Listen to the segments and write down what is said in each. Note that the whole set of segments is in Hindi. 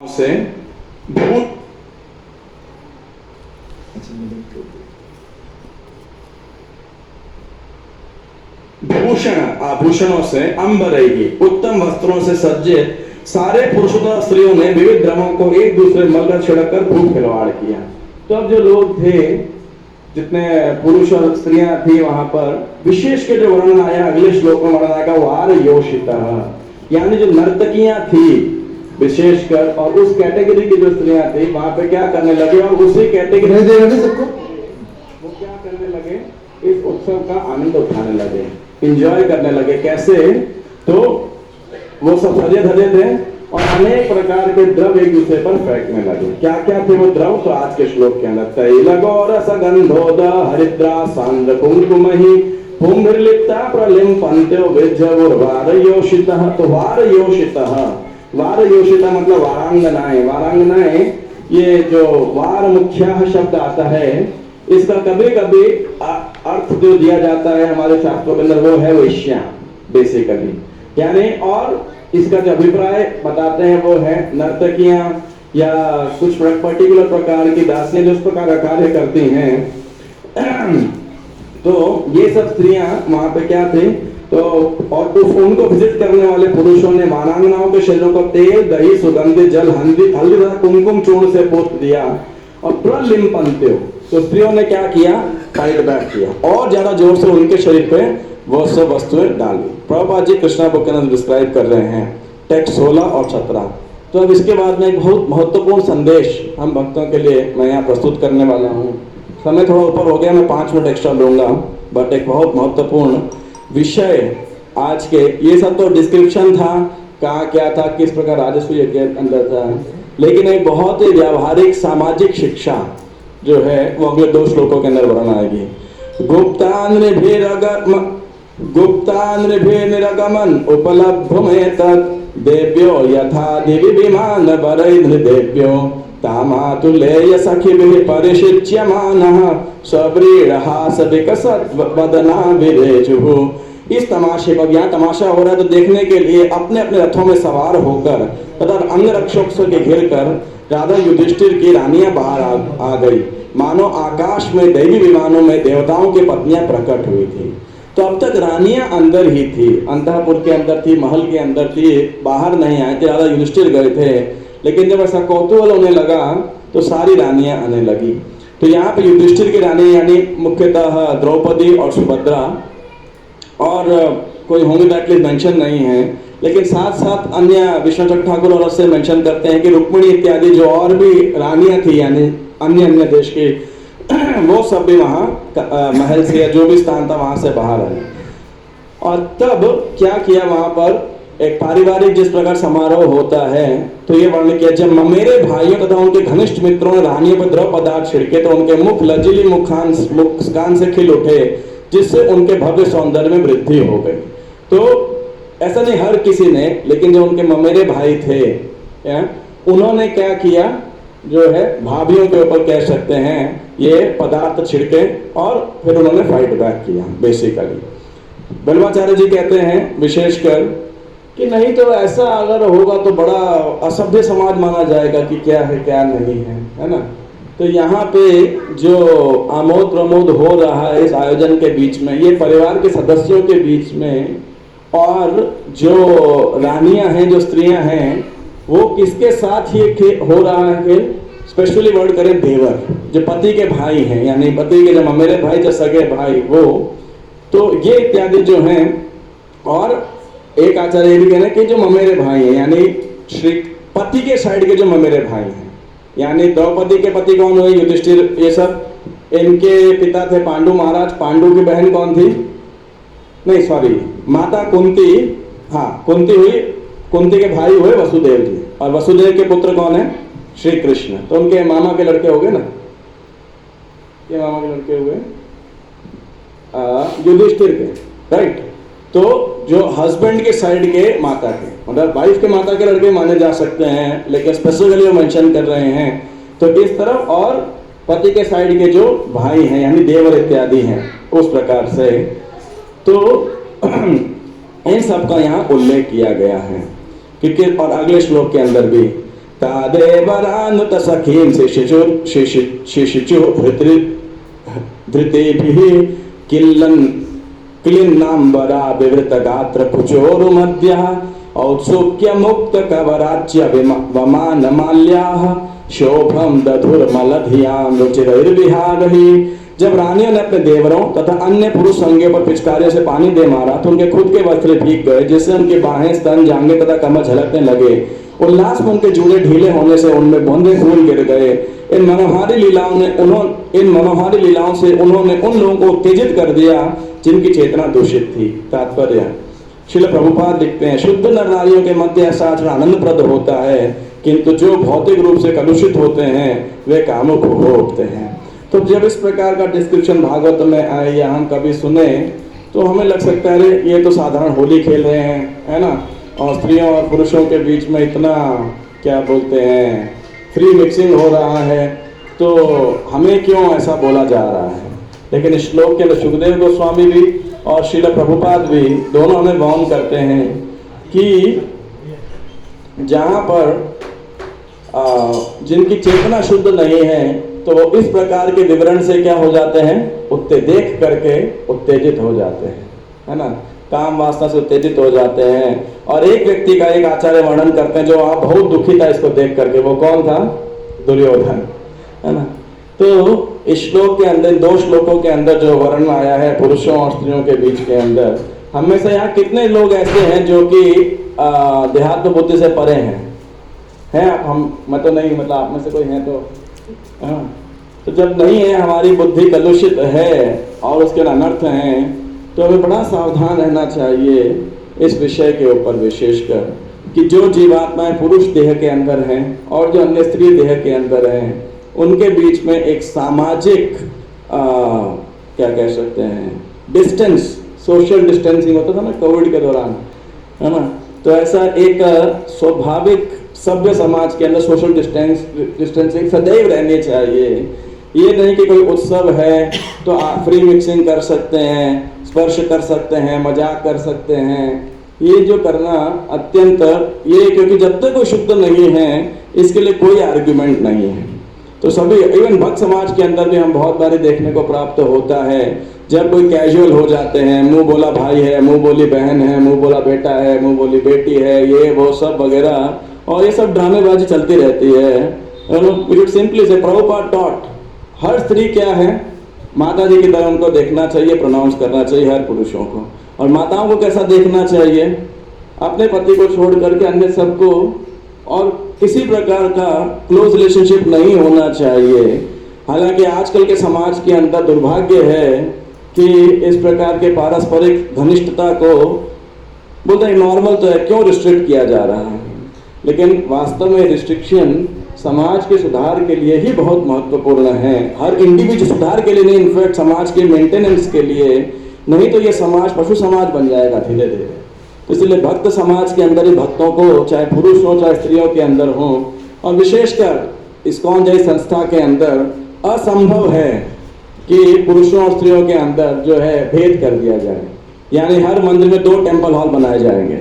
से भूषण आभूषणों से अंबरही उत्तम वस्त्रों से सज्जित सारे पुरुषों तथा स्त्रियों ने विविध द्रवों को एक दूसरे मलकर छिड़ककर खूब खिलवाड़ किया। तो अब जो लोग थे, जितने पुरुष और स्त्रियां थी वहां पर, विशेष के जो वर्णन आया अगले श्लोक में वर्णन आएगा वार योषितः, यानी जो नर्तकियां थी विशेषकर, और उस कैटेगरी की जो स्त्रियां थी वहां पे क्या करने लगे, और उसी कैटेगरी सबको वो क्या करने लगे, इस उत्सव का आनंद उठाने लगे, एंजॉय करने लगे। कैसे? तो वो सब सजे धजे थे और अनेक प्रकार के द्रव एक दूसरे पर फेंकने लगे। क्या क्या थे वो द्रव? तो आज के श्लोक के अंदर तैल गौरस गंधोद हरिद्रा सांद्र कुंकुमहि पुंभिर्लिप्ता प्रलिम्पन्त्यो विज्जवुर्वारयोषितः। तो वारयोषितः, वारयोषितः मतलब वारांगनाएं। वारांगनाएं, ये जो वार मुख्यः शब्द आता है, इसका कभी कभी अर्थ जो दिया जाता है हमारे शास्त्रों के अंदर वो है वेश्या बेसिकली, यानी, और इसका जो अभिप्राय बताते हैं वो है नर्तकियां या कुछ पर्टिकुलर प्रकार की दासियां जो इस प्रकार का कार्य करती हैं। तो ये सब स्त्रियां वहां पे क्या थी, तो और उनको विजिट करने वाले पुरुषों ने वारांगनाओं के शरीरों को तेल, दही, सुगंधित जल, हल्दी तथा कुमकुम चूर्ण से पोत दिया और प्रलिम्पन्त्यो, तो स्त्रियों ने क्या किया, फाइट बैक किया और ज्यादा जोर से उनके शरीर पे वो सब वस्तुएं डाली। प्रभुपाद जी कृष्णा बुक के अंदर डिस्क्राइब कर रहे हैं, टेक्स्ट 16 और 17। तो अब इसके बाद में एक बहुत महत्वपूर्ण संदेश हम भक्तों के लिए मैं यहाँ प्रस्तुत करने वाला हूँ। समय थोड़ा ऊपर हो गया, मैं 5 मिनट एक्स्ट्रा लूंगा, बट एक बहुत महत्वपूर्ण विषय आज के, ये सब तो डिस्क्रिप्शन था, कहाँ क्या था, किस प्रकार राजस्व यज्ञ के अंदर था, लेकिन एक बहुत ही व्यावहारिक सामाजिक शिक्षा जो है वो अगले 2 श्लोकों के अंदर वर्णन आएगी। गुप्तान्निरगमन उपलब्धमेतत् देव्यो यथा दिवि विमान वरैर्देव्यो तामातुलेय सखिभिः परिशिच्यमानः स्वव्रीडहास विकसत् वदना विरेजुः। इस तमाशे को, यहाँ तमाशा हो रहा है तो देखने के लिए अपने अपने रथों में सवार होकर तथा अंगरक्षकों के घिर कर राधा युधिष्ठिर की रानियां बाहर आ गई, मानो आकाश में दैवी विमानों में देवताओं की पत्नियां प्रकट हुई थी। तो अब तक रानियां अंदर ही थी, अंतःपुर के अंदर थी, महल के अंदर थी, बाहर नहीं आए थे, राधा युधिष्ठिर गए थे। लेकिन जब ऐसा कौतूहल होने लगा तो सारी रानियां आने लगी। तो यहाँ पे युधिष्ठिर की रानी यानी मुख्यतः द्रौपदी और सुभद्रा, और कोई होंगे तो एटलीस्ट मेंशन नहीं है, लेकिन साथ साथ अन्य विष्णु चक्र ठाकुर और से मेंशन करते हैं कि रुक्मिणी इत्यादि जो और भी रानियां थी यानी अन्य अन्य देश की, वो सब भी वहां महल से या जो भी स्थान था वहां से बाहर आए। और तब क्या किया, वहां पर एक पारिवारिक जिस प्रकार समारोह होता है, तो ये वर्णन किया, जब ममेरे भाइयों तथा उनके घनिष्ठ मित्रों ने रानियों पर द्रव पदार्थ छिड़के तो उनके मुख लजीली मुस्कान से खिल उठे, जिससे उनके भव्य सौंदर्य में वृद्धि हो गई। तो ऐसा नहीं हर किसी ने, लेकिन जो उनके ममेरे भाई थे उन्होंने क्या किया, जो है भाभियों के ऊपर कह सकते हैं ये पदार्थ छिड़के और फिर उन्होंने फाइट बैक किया बेसिकली। बल्लभाचार्य जी कहते हैं विशेषकर कि नहीं तो ऐसा अगर होगा तो बड़ा असभ्य समाज माना जाएगा कि क्या है क्या नहीं है ना। तो यहाँ पे जो आमोद प्रमोद हो रहा है इस आयोजन के बीच में, ये परिवार के सदस्यों के बीच में, और जो रानियां हैं, जो स्त्रियां हैं, वो किसके साथ ये हो रहा है खेल, स्पेशली वर्ड करें देवर, जो पति के भाई हैं, यानी पति के जो ममेरे भाई, जो सगे भाई, वो तो ये इत्यादि जो हैं। और एक आचार्य ये भी कहना कि जो ममेरे भाई हैं यानी श्री पति के साइड के जो ममेरे भाई हैं, यानी द्रौपदी के पति कौन हुए, युधिष्ठिर, ये सब इनके पिता थे पांडु महाराज। पांडु की बहन कौन थी, नहीं सॉरी, माता कुंती, हाँ कुंती हुई, कुंती के भाई हुए वसुदेव जी, और वसुदेव के पुत्र कौन है, श्री कृष्ण। तो उनके मामा के लड़के हो गए ना, ये मामा के लड़के हुए युधिष्ठिर के, राइट। तो जो हस्बैंड के साइड के माता के, मतलब वाइफ के माता के लड़के माने जा सकते हैं, लेकिन स्पेसिफिकली वो मेंशन कर रहे हैं। तो इस तरफ, और पति के साइड के जो भाई हैं यानी देवर इत्यादि हैं, उस प्रकार से। तो इन सब का यहाँ उल्लेख किया गया है, क्योंकि और अगले श्लोक के अंदर भी तादेवरानुत सखीं शिशिचु धृतेभिः क्लिन्नाम्बरा विवृत गात्र कुचोरुमध्यः औत्सुक्य मुक्त कवराच्य वमान माल्याः शोभम दधुर्मलधियां रुचिरैर्विहारहि। जब रानियों ने अपने देवरों तथा अन्य पुरुष संगियों पर पिचकारियों से पानी दे मारा तो उनके खुद के वस्त्र भीग गए, जिससे उनकी बाहें, स्तन, जांघें तथा कमर झलकने लगे। उल्लास में उनके जूड़े ढीले होने से उनमें बूंदे खून गिर गए। इन मनोहारी लीलाओं से उन्होंने उन लोगों को उत्तेजित कर दिया जिनकी चेतना दूषित थी। तात्पर्य, श्रील प्रभुपाद लिखते हैं, शुद्ध नर नारियों के मध्य ऐसा आचरण आनंदप्रद होता है, किंतु जो भौतिक रूप से कलुषित होते हैं वे कामुक हो उठते हैं। तो जब इस प्रकार का डिस्क्रिप्शन भागवत में आए या हम कभी सुने तो हमें लग सकता है ये तो साधारण होली खेल रहे हैं, है ना, और स्त्रियों और पुरुषों के बीच में इतना क्या बोलते हैं फ्री मिक्सिंग हो रहा है, तो हमें क्यों ऐसा बोला जा रहा है। लेकिन इस श्लोक के अंदर सुखदेव गोस्वामी भी और श्रील प्रभुपाद भी दोनों हमें वार्न करते हैं कि जहाँ पर जिनकी चेतना शुद्ध नहीं है तो वो इस प्रकार के विवरण से क्या हो जाते हैं, देख करके उत्तेजित हो जाते हैं, है ना, काम वासना से उत्तेजित हो जाते हैं। और एक व्यक्ति का एक आचार्य वर्णन करते हैं जो आप बहुत दुखी था इसको देख करके, वो कौन था, दुर्योधन, है ना। तो इस श्लोक के अंदर, दो श्लोकों के अंदर जो वर्णन आया है पुरुषों और स्त्रियों के बीच के अंदर, हमें से यहाँ कितने लोग ऐसे हैं जो कि देहात्म बुद्धि से परे हैं मैं तो नहीं, मतलब आप में से कोई है तो हाँ। तो जब नहीं है, हमारी बुद्धि कलुषित है और उसके अनर्थ हैं, तो हमें बड़ा सावधान रहना चाहिए इस विषय के ऊपर, विशेषकर कि जो जीवात्माएं पुरुष देह के अंदर हैं और जो अन्य स्त्री देह के अंदर हैं, उनके बीच में एक सामाजिक क्या कह सकते हैं, डिस्टेंस, सोशल डिस्टेंसिंग होता था ना कोविड के दौरान, है ना। तो ऐसा एक स्वाभाविक सभ्य समाज के अंदर सोशल डिस्टेंसिंग सदैव रहनी चाहिए। ये नहीं कि कोई उत्सव है तो आप फ्री मिक्सिंग कर सकते हैं, स्पर्श कर सकते हैं, मजाक कर सकते हैं। ये जो करना अत्यंत, ये क्योंकि जब तक कोई शुद्ध नहीं है इसके लिए कोई आर्ग्यूमेंट नहीं है। तो सभी, इवन भक्त समाज के अंदर भी हम बहुत बारी देखने को प्राप्त होता है, जब कोई कैजुअल हो जाते हैं, मुंह बोला भाई है, मुंह बोली बहन है, मुंह बोला बेटा है, मुंह बोली बेटी है, ये वो सब वगैरह, और ये सब ड्रामेबाजी चलती रहती है। सिंपली से प्रभुपाद टॉट, हर स्त्री क्या है, माता जी की तरह उनको देखना चाहिए, प्रोनाउंस करना चाहिए हर पुरुषों को। और माताओं को कैसा देखना चाहिए, अपने पति को छोड़ करके अन्य सबको, और किसी प्रकार का क्लोज रिलेशनशिप नहीं होना चाहिए। हालांकि आजकल के समाज के अंदर दुर्भाग्य है कि इस प्रकार के पारस्परिक घनिष्ठता को बोलते हैं नॉर्मल तो है, क्यों रिस्ट्रिक्ट किया जा रहा है। लेकिन वास्तव में रिस्ट्रिक्शन समाज के सुधार के लिए ही बहुत महत्वपूर्ण है, हर इंडिविजुअल सुधार के लिए नहीं, इनफैक्ट समाज के मेंटेनेंस के लिए। नहीं तो ये समाज पशु समाज बन जाएगा धीरे धीरे। तो इसलिए भक्त समाज के अंदर ही भक्तों को, चाहे पुरुष हो चाहे स्त्रियों के अंदर हो, और विशेषकर इस्कॉन जैसी संस्था के अंदर असंभव है कि पुरुषों और स्त्रियों के अंदर जो है भेद कर दिया जाए। यानी हर मंदिर में 2 टेम्पल हॉल बनाए जाएंगे,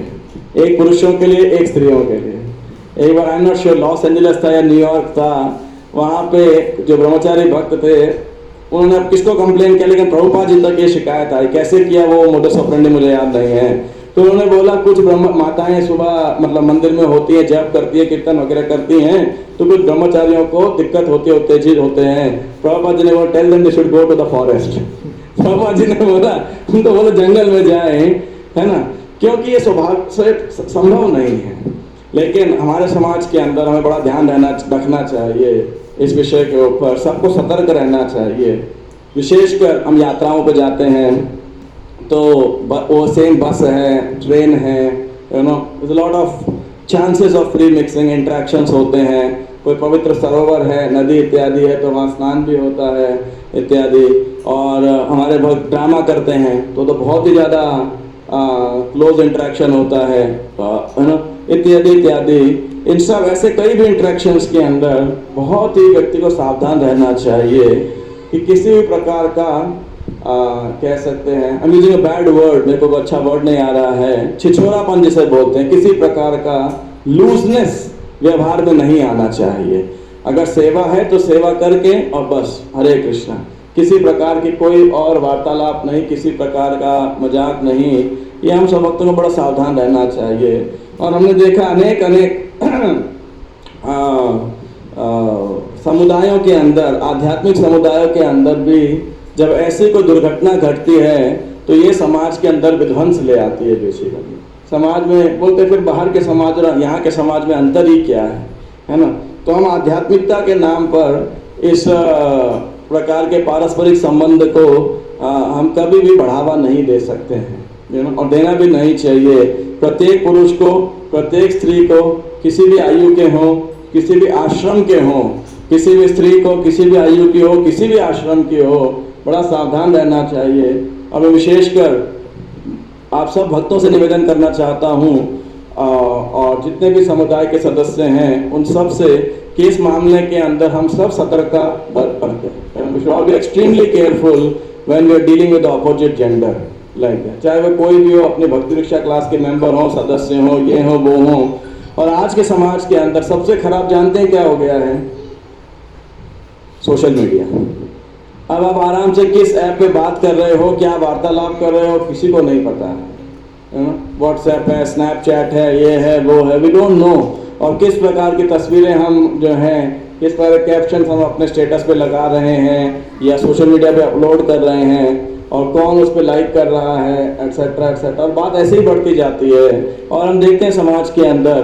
एक पुरुषों के लिए, एक स्त्रियों के लिए। एक बार आई नॉट श्योर लॉस एंजलिस था या न्यूयॉर्क था, वहाँ पे जो ब्रह्मचारी भक्त थे उन्होंने अब किसको कंप्लेन किया, लेकिन प्रभुपाद जी तक ये शिकायत आई। कैसे किया वो मोडस ऑपरेंडी मुझे याद नहीं है। तो उन्होंने बोला कुछ ब्रह्म माताएं सुबह मतलब मंदिर में होती है, जप करती है, कीर्तन वगैरह करती हैं, तो कुछ ब्रह्मचारियों को दिक्कत होती है, उत्तेजित होते हैं। प्रभुपाद जी ने बोला tell them they should go to the forest. Prabhupada ji ने बोला उनको बोला जंगल में जाए, है ना, क्योंकि ये स्वभाव से संभव नहीं है। लेकिन हमारे समाज के अंदर हमें बड़ा ध्यान रखना चाहिए इस विषय के ऊपर, सबको सतर्क रहना चाहिए। विशेषकर हम यात्राओं पर जाते हैं तो वो सेम बस है, ट्रेन है, you know, lot of chances of free mixing, interactions होते हैं। कोई पवित्र सरोवर है, नदी इत्यादि है तो वहाँ स्नान भी होता है इत्यादि। और हमारे भक्त ड्रामा करते हैं तो बहुत ही ज़्यादा क्लोज इंट्रैक्शन होता है, है ना, इत्यादि इत्यादि। इन सब ऐसे कई भी इंट्रैक्शंस के अंदर बहुत ही व्यक्ति को सावधान रहना चाहिए कि किसी भी प्रकार का कह सकते हैं, I am using a bad word, मेरे को अच्छा वर्ड नहीं आ रहा है, छिछोरापन जिसे बोलते हैं, किसी प्रकार का लूजनेस व्यवहार में नहीं आना चाहिए। अगर सेवा है तो सेवा करके और बस, हरे कृष्णा। किसी प्रकार की कोई और वार्तालाप नहीं, किसी प्रकार का मजाक नहीं। ये हम सब भक्तों को बड़ा सावधान रहना चाहिए। और हमने देखा अनेक समुदायों के अंदर, आध्यात्मिक समुदायों के अंदर भी जब ऐसी कोई दुर्घटना घटती है तो ये समाज के अंदर विध्वंस ले आती है। बेसिकली समाज में बोलते फिर बाहर के समाज और यहाँ के समाज में अंतर ही क्या है ना। तो हम आध्यात्मिकता के नाम पर इस प्रकार के पारस्परिक संबंध को हम कभी भी बढ़ावा नहीं दे सकते हैं, और देना भी नहीं चाहिए। प्रत्येक पुरुष को, प्रत्येक स्त्री को, किसी भी आयु के हों, किसी भी आश्रम के हों, किसी भी स्त्री को किसी भी आयु की हो, किसी भी आश्रम की हो, बड़ा सावधान रहना चाहिए। और मैं विशेषकर आप सब भक्तों से निवेदन करना चाहता हूँ और जितने भी समुदाय के सदस्य हैं उन सब से कि इस मामले के अंदर हम सब सतर्कता बरतें। We should be extremely careful when we are dealing with the opposite gender, like that. चाहे वह कोई भी हो, अपने भक्ति रिक्शा क्लास के मेंबर हो, सदस्य हो, ये हो वो हो। और आज के समाज के अंदर सबसे खराब जानते हैं क्या हो गया है? Social media. अब आप आराम से किस ऐप पे बात कर रहे हो, क्या वार्तालाप कर रहे हो, किसी को नहीं पता है। व्हाट्सएप है, स्नैपचैट है, ये है वो है, वी डोंट नो। और किस प्रकार की तस्वीरें हम जो हैं, किस प्रकार के कैप्शन हम अपने स्टेटस पे लगा रहे हैं या सोशल मीडिया पे अपलोड कर रहे हैं, और कौन उस पर लाइक कर रहा है, एट्सेट्रा एट्सेट्रा। और बात ऐसे ही बढ़ती जाती है। और हम देखते हैं समाज के अंदर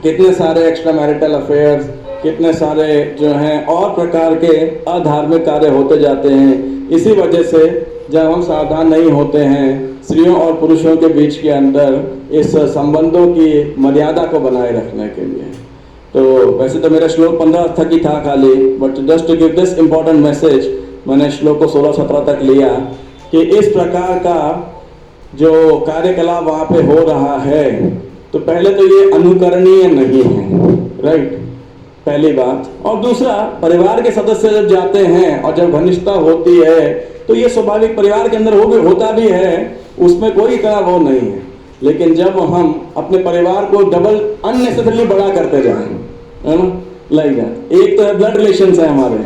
कितने सारे एक्स्ट्रा मैरिटल अफेयर्स, कितने सारे जो हैं और प्रकार के अधार्मिक कार्य होते जाते हैं। इसी वजह से जब हम सावधान नहीं होते हैं स्त्रियों और पुरुषों के बीच के अंदर इस संबंधों की मर्यादा को बनाए रखने के लिए। तो वैसे तो मेरा श्लोक 15 तक ही था खाली, but just to give this important message, मैंने श्लोक को 16-17 तक लिया कि इस प्रकार का जो कार्यकलाप वहाँ पे हो रहा है तो पहले तो ये अनुकरणीय नहीं है, राइट, पहली बात। और दूसरा, परिवार के सदस्य जब जाते हैं और जब घनिष्ठता होती है तो ये स्वाभाविक परिवार के अंदर होता भी है, उसमें कोई इतना वो नहीं है। लेकिन जब हम अपने परिवार को डबल अननेसेसरली बड़ा करते जाएं, है ना, लाइक दैट। एक तो है ब्लड रिलेशंस है हमारे,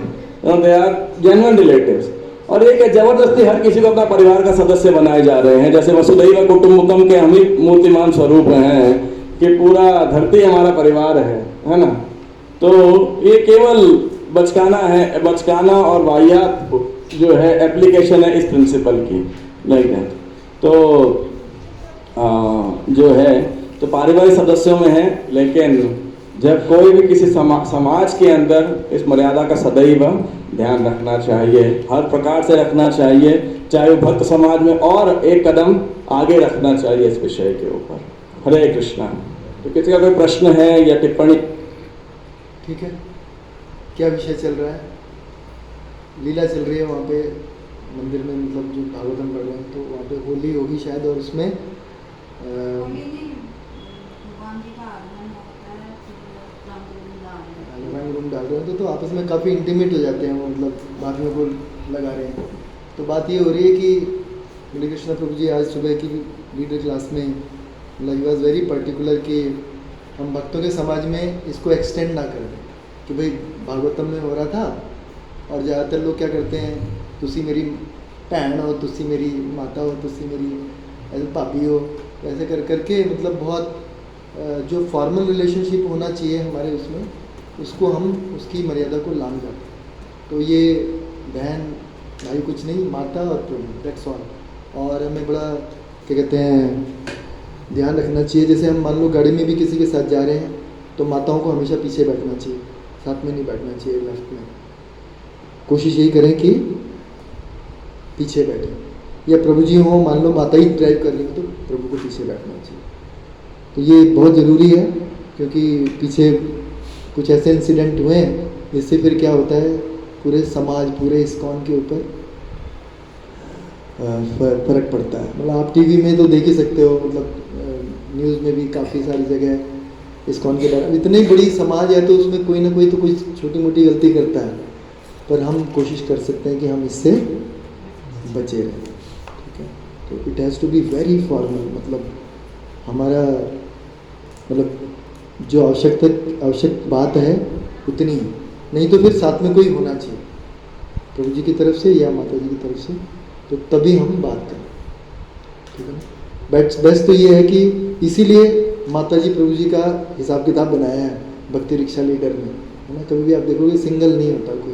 दे आर जेन्युइन रिलेटिव्स, और एक है जबरदस्ती हर किसी को अपना परिवार का सदस्य बनाए जा रहे हैं। जैसे वसुधैव कुटुंबकम के हम ही मूर्तिमान स्वरूप हैं कि पूरा धरती हमारा परिवार है ना। तो ये केवल बचकाना बचकाना और वाहियात जो है एप्लीकेशन है इस प्रिंसिपल की, लाइक दैट। तो जो है तो पारिवारिक सदस्यों में है, लेकिन जब कोई भी किसी समाज के अंदर इस मर्यादा का सदैव ध्यान रखना चाहिए, हर प्रकार से रखना चाहिए, चाहे वो भक्त समाज में और एक कदम आगे रखना चाहिए इस विषय के ऊपर। हरे कृष्णा। तो किसी का कोई प्रश्न है या टिप्पणी? ठीक है, क्या विषय चल रहा है? लीला चल रही है वहाँ पे मंदिर में, मतलब जो भागवतम पढ़ रहे हैं, तो वहाँ पे होली होगी शायद, और उसमें रंग रूम डाल रहे हैं तो आपस में काफ़ी इंटीमेट हो जाते हैं वो, मतलब बाद में वो लगा रहे हैं। तो बात ये हो रही है कि हरे कृष्णा प्रभु जी आज सुबह की लीडर क्लास में मतलब वॉज वेरी पर्टिकुलर कि हम भक्तों के समाज में इसको एक्सटेंड ना कर दें कि भाई भागवतम में हो रहा था और ज़्यादातर लोग क्या करते हैं, तुसी मेरी भैन हो, तुसी मेरी माता हो, तुसी मेरी ऐसे भाभी हो, ऐसे कर करके मतलब बहुत जो फॉर्मल रिलेशनशिप होना चाहिए हमारे उसमें, उसको हम उसकी मर्यादा को लांघ जाते हैं। तो ये बहन भाई कुछ नहीं, माता और प्रभु, दैट्स ऑल। और हमें बड़ा क्या कहते हैं ध्यान रखना चाहिए, जैसे हम मान लो गाड़ी में भी किसी के साथ जा रहे हैं तो माताओं को हमेशा पीछे बैठना चाहिए, साथ में नहीं बैठना चाहिए, लेफ्ट में। कोशिश यही करें कि पीछे बैठें। या प्रभु जी हो, मान लो माता ही ड्राइव कर रही हो तो प्रभु को पीछे बैठना चाहिए। तो ये बहुत ज़रूरी है, क्योंकि पीछे कुछ ऐसे इंसिडेंट हुए हैं जिससे फिर क्या होता है पूरे समाज, पूरे इस्कॉन के ऊपर फर्क पड़ता है। मतलब आप टीवी में तो देख ही सकते हो, मतलब न्यूज़ में भी काफ़ी सारी जगह इस्कॉन के बारे में। इतनी बड़ी समाज है तो उसमें कोई ना कोई तो कुछ छोटी मोटी गलती करता है, पर हम कोशिश कर सकते हैं कि हम इससे बचे रहें, ठीक है। तो it has to be very formal, मतलब हमारा मतलब जो आवश्यक बात है उतनी ही, नहीं तो फिर साथ में कोई होना चाहिए, प्रभु जी की तरफ से या माता जी की तरफ से, तो तभी हम बात करें, ठीक है ना। बेस्ट तो ये है कि इसीलिए माता जी प्रभु जी का हिसाब किताब बनाया है भक्ति रिक्शा लीडर ने, है ना। कभी भी आप देखोगे सिंगल नहीं होता कोई,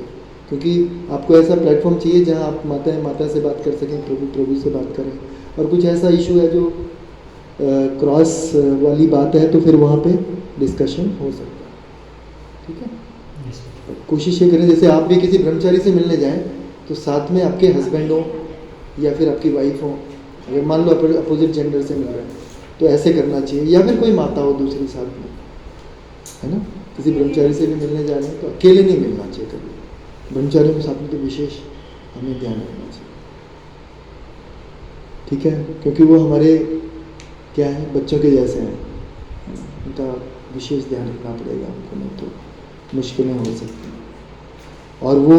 क्योंकि आपको ऐसा प्लेटफॉर्म चाहिए जहाँ आप माता से बात कर सकें, प्रभु से बात करें, और कुछ ऐसा इशू है जो क्रॉस वाली बात है तो फिर वहाँ पे डिस्कशन हो सकता है, ठीक है। कोशिश ये करें जैसे आप भी किसी ब्रह्मचारी से मिलने जाएं तो साथ में आपके हस्बैंड हो या फिर आपकी वाइफ हो, अगर मान लो अपोजिट जेंडर से मिल रहे हैं तो ऐसे करना चाहिए, या फिर कोई माता हो दूसरी साथ में, है ना। किसी ब्रह्मचारी से भी मिलने जा रहे हैं तो अकेले नहीं मिलना चाहिए कभी, ब्रह्मचारियों के साथ में तो विशेष हमें ध्यान रखना चाहिए, ठीक है, क्योंकि वो हमारे क्या है, बच्चों के जैसे हैं, उनका विशेष ध्यान रखना पड़ेगा हमको, नहीं तो मुश्किलें हो सकती हैं। और वो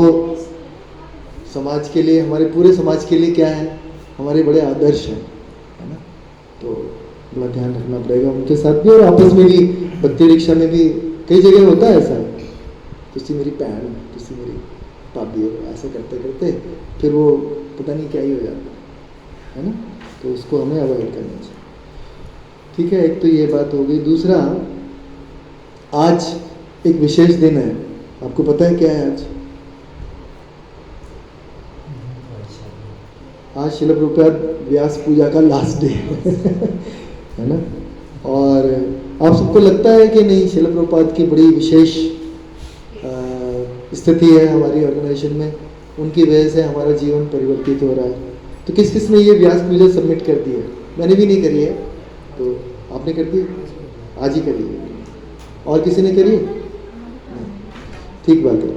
समाज के लिए, हमारे पूरे समाज के लिए क्या है, हमारे बड़े आदर्श हैं, है ना। तो बड़ा ध्यान रखना पड़ेगा उनके साथ भी, और आपस में भी, भक्ति रिक्शा में भी कई जगह होता है ऐसा, तुसी मेरी भैन, तुसी मेरी भाभी हो, ऐसा करते करते फिर वो पता नहीं क्या ही हो जाता है ना। तो उसको हमें अवॉइड करना चाहिए, ठीक है। एक तो ये बात हो गई। दूसरा, आज एक विशेष दिन है, आपको पता है क्या है आज? आज शिला प्रभुपाद व्यास पूजा का लास्ट डे है ना। और आप सबको लगता है कि नहीं, शिला प्रभुपाद की बड़ी विशेष स्थिति है हमारी ऑर्गेनाइजेशन में, उनकी वजह से हमारा जीवन परिवर्तित हो रहा है। तो किस किस ने ये व्यास पूजा सबमिट कर दी है? मैंने भी नहीं करी है, तो आपने कर दी, आज ही करी है। और किसी ने करी? ठीक बात है।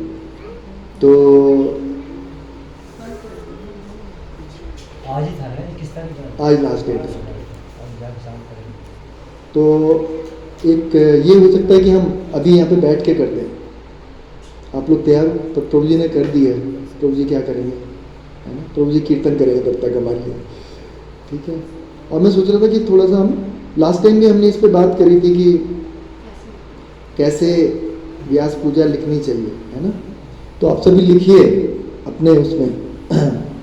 तो आज ही था ना, किस तारीख? आज लास्ट डेट है। तो एक ये हो सकता है कि हम अभी यहाँ पे बैठ के कर दें, आप लोग तैयार? तो प्रभु जी ने कर दी है, प्रभु जी क्या करेंगे, है ना। प्रभु जी कीर्तन करेंगे तब तक हमारे लिए, ठीक है। और मैं सोच रहा था कि थोड़ा सा हम, लास्ट टाइम भी हमने इस पे बात करी थी कि कैसे व्यास पूजा लिखनी चाहिए, है ना। तो आप सभी लिखिए अपने उसमें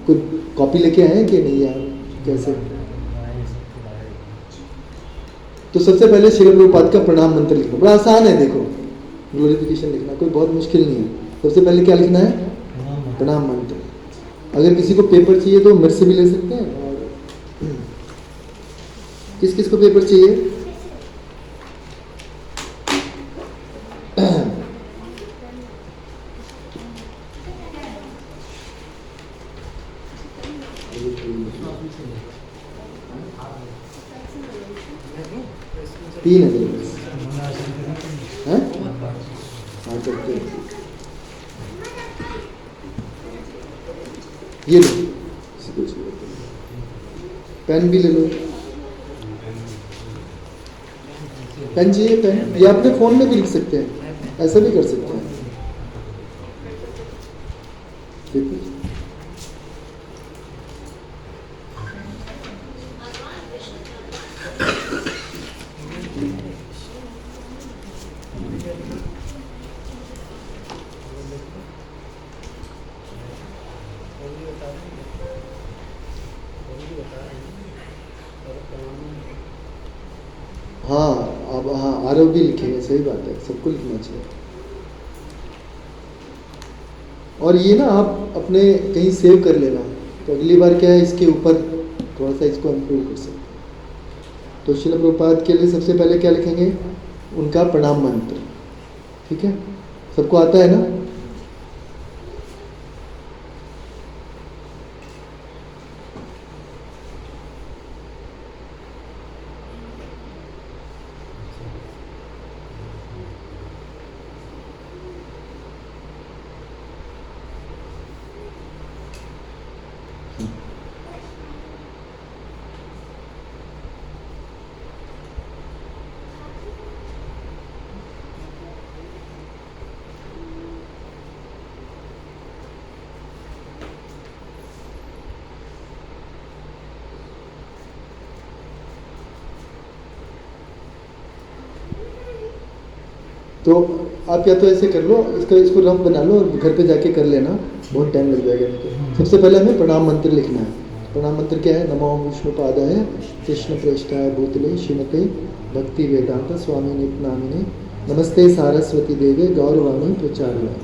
कोई कॉपी लेके आए हैं कि नहीं यार, कैसे? तो सबसे पहले श्रील प्रभुपाद का प्रणाम मंत्र लिखना, बड़ा आसान है, देखो, ग्लोरिफिकेशन लिखना कोई बहुत मुश्किल नहीं है। सबसे पहले क्या लिखना है? प्रणाम मंत्र। अगर किसी को पेपर चाहिए तो मेरे से भी ले सकते हैं। और किस किस को पेपर चाहिए? तीन है मेरे पास, हैं? हाँ, करते हैं। ये लो, पेन भी ले लो। पेन चाहिए? पेन या अपने फ़ोन में भी लिख सकते हैं, ऐसा भी कर सकते हैं, देखो। हाँ, अब हाँ, आरव भी लिखेंगे, सही बात है, सबको लिखना चाहिए। और ये ना आप अपने कहीं सेव कर लेना, तो अगली बार क्या है, इसके ऊपर थोड़ा सा इसको इम्प्रूव कर सकते हैं। तो श्रील प्रभुपाद के लिए सबसे पहले क्या लिखेंगे? उनका प्रणाम मंत्र, ठीक है, सबको आता है ना। तो आप या तो ऐसे कर लो, इसको रफ बना लो और घर पे जाके कर लेना, बहुत टाइम लग जाएगा इनको। सबसे पहले हमें प्रणाम मंत्र लिखना है। प्रणाम मंत्र क्या है? नमो विष्णुपादाय कृष्ण प्रेष्ठाय भूतले श्रीमते भक्ति वेदांत स्वामी नित्यामिने नमस्ते सारस्वती देवे गौरवाणी प्रचार्य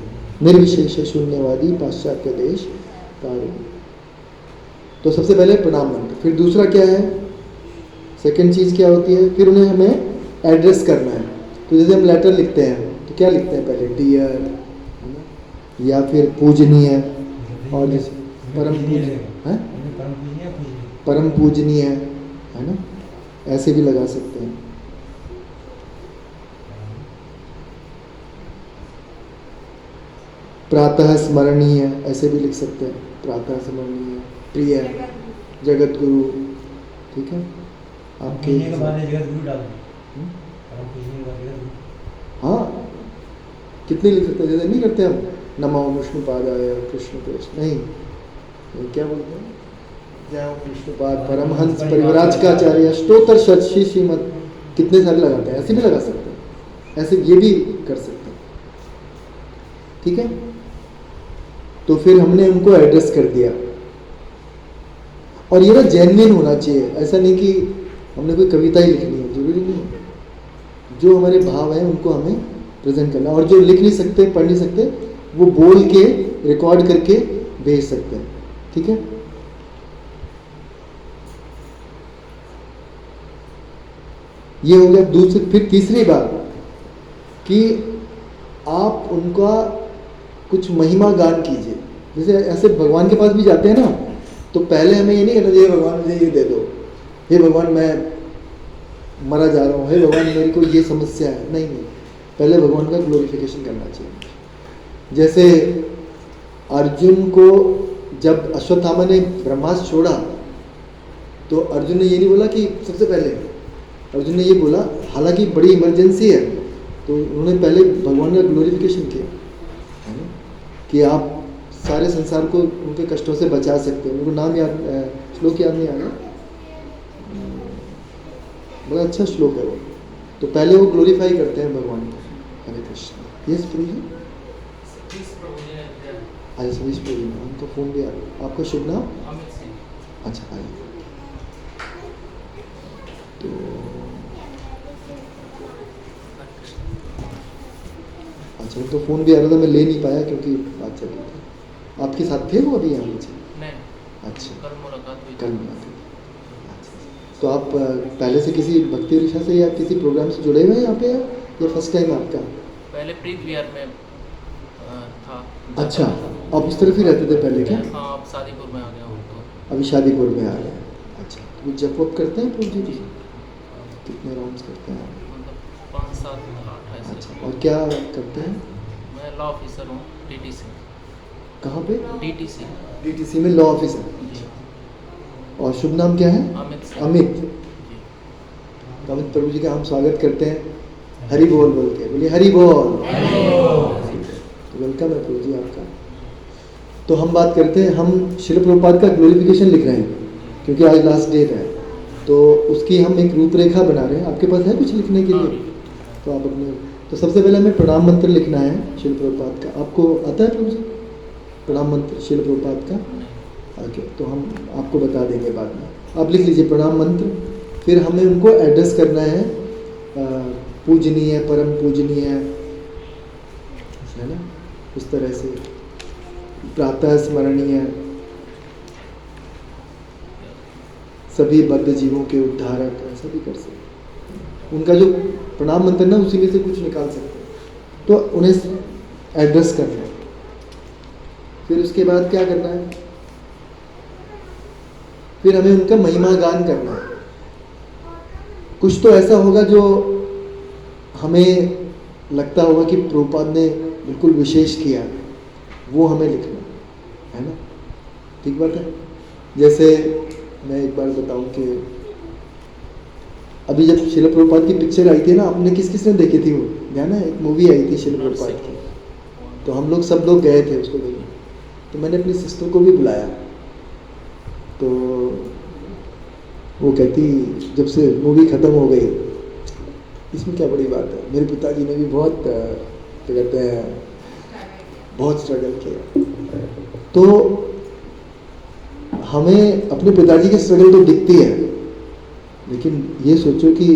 निर्विशेष शून्यवादी पाश्चात्य देश तारिणी। तो सबसे पहले प्रणाम मंत्र। फिर दूसरा क्या है, सेकंड चीज़ क्या होती है, फिर उन्हें हमें एड्रेस करना है। तो जैसे हम लेटर लिखते हैं तो क्या लिखते हैं पहले, डियर है ना, या फिर पूजनीय, और जैसे परम पूजनीय है, परम पूजनीय है ना, ऐसे भी लगा सकते हैं। प्रातः स्मरणीय ऐसे भी लिख सकते हैं, प्रातः स्मरणीय, प्रिय, जगत गुरु, ठीक है आपके हाँ कितने लिख सकते हैं, जैसे नहीं करते हम नमो विष्णुपादाय कृष्ण प्रेष्ठ, नहीं क्या बोलते हैं, जय विष्णुपाद परमहंस परिव्राजकाचार्य स्तोत्र षट्सी श्रीमद, कितने सारे लगाते हैं, ऐसे भी लगा सकते हैं, ऐसे ये भी कर सकते हैं, ठीक है। तो फिर हमने उनको एड्रेस कर दिया, और ये ना जेन्युइन होना चाहिए, ऐसा नहीं कि हमने कोई कविता ही लिखनी है, जरूरी नहीं है। जो हमारे भाव हैं उनको हमें प्रेजेंट करना, और जो लिख नहीं सकते पढ़ नहीं सकते वो बोल के रिकॉर्ड करके भेज सकते हैं, ठीक है। ये हो गया दूसरी। फिर तीसरी बात कि आप उनका कुछ महिमा गान कीजिए। जैसे ऐसे भगवान के पास भी जाते हैं ना, तो पहले हमें ये नहीं कहना चाहिए भगवान मुझे ये दे दो, हे भगवान मैं मरा जा रहा हूँ, हे भगवान मेरी को ये समस्या है, नहीं नहीं, पहले भगवान का ग्लोरिफिकेशन करना चाहिए। जैसे अर्जुन को जब अश्वत्थामा ने ब्रह्मास्त्र छोड़ा तो अर्जुन ने ये नहीं बोला कि सबसे पहले, अर्जुन ने ये बोला, हालांकि बड़ी इमरजेंसी है, तो उन्होंने पहले भगवान का ग्लोरिफिकेशन किया, है ना, कि आप सारे संसार को उनके कष्टों से बचा सकते हैं। उनको नाम याद, श्लोक याद नहीं आ रहा, बड़ा अच्छा श्लोक है वो। तो पहले वो ग्लोरीफाई करते हैं भगवान को। हरे कृष्ण। यस प्रभु जी, आइए सतीश प्रभु जी, उनको फोन भी आ रहा है। आपका शुभ नाम? अमित सिंह। अच्छा आइए। तो अच्छा, तो फोन भी आ रहा था, मैं ले नहीं पाया क्योंकि बात चल रही थी। आपके साथ थे वो अभी यहाँ नीचे? नहीं। अच्छा, कल मुलाकात हुई। कल मुलाकात। तो आप पहले से किसी भक्ति रिक्शा से या किसी प्रोग्राम से जुड़े हुए हैं यहाँ पे, या फर्स्ट टाइम आपका? पहले प्रीत विहार में था। अच्छा, आप उस तरफ ही रहते थे पहले क्या? हाँ, अब शादीपुर में आ गया हूँ। तो अभी शादीपुर में आ गए। अच्छा, तो जप वप करते हैं प्रभु जी? कितने राउंड्स करते हैं? मतलब 5, 7, 8। अच्छा, और क्या करते हैं? मैं लॉ ऑफिसर हूँ, DTC। कहाँ पे? DTC में लॉ ऑफिसर। और शुभ नाम क्या है? अमित। अमित। तो अमित प्रभु जी का हम स्वागत करते हैं, हरि बोल बोल के। बोलिए हरि बोल। तो वेलकम है प्रभु जी आपका। तो हम बात करते हैं, हम श्रील प्रभुपाद का ग्लोरिफिकेशन लिख रहे हैं क्योंकि आज लास्ट डेट है, तो उसकी हम एक रूपरेखा बना रहे हैं। आपके पास है कुछ लिखने के लिए? तो आप अपने, तो सबसे पहले हमें प्रणाम मंत्र लिखना है श्रील प्रभुपाद का। आपको आता है प्रभु जी प्रणाम मंत्र श्रील प्रभुपाद का? ओके, तो हम आपको बता देंगे बाद में। आप लिख लीजिए प्रणाम मंत्र। फिर हमें उनको एड्रेस करना है, पूजनीय, परम पूजनीय, है ना, उस तरह से। प्रातः स्मरणीय, सभी बद्ध जीवों के उद्धारक, ऐसा भी कर सकते। उनका जो प्रणाम मंत्र ना, उसी में से कुछ निकाल सकते हैं, तो उन्हें एड्रेस करना है। फिर उसके बाद क्या करना है? फिर हमें उनका महिमा गान करना है। कुछ तो ऐसा होगा जो हमें लगता होगा कि प्रभुपाद ने बिल्कुल विशेष किया, वो हमें लिखना है ना, ठीक बात है। जैसे मैं एक बार बताऊं कि अभी जब श्रील प्रभुपाद की पिक्चर आई थी ना, आपने किस किस ने देखी थी? वो ध्यान है, एक मूवी आई थी श्रील प्रभुपाद की, तो हम लोग सब लोग गए थे उसको देखने। तो मैंने अपनी सिस्टर को भी बुलाया, तो वो कहती जब से मूवी ख़त्म हो गई इसमें क्या बड़ी बात है। मेरे पिताजी ने भी बहुत क्या कहते हैं, बहुत स्ट्रगल किया। तो हमें अपने पिताजी की स्ट्रगल तो दिखती है, लेकिन ये सोचो कि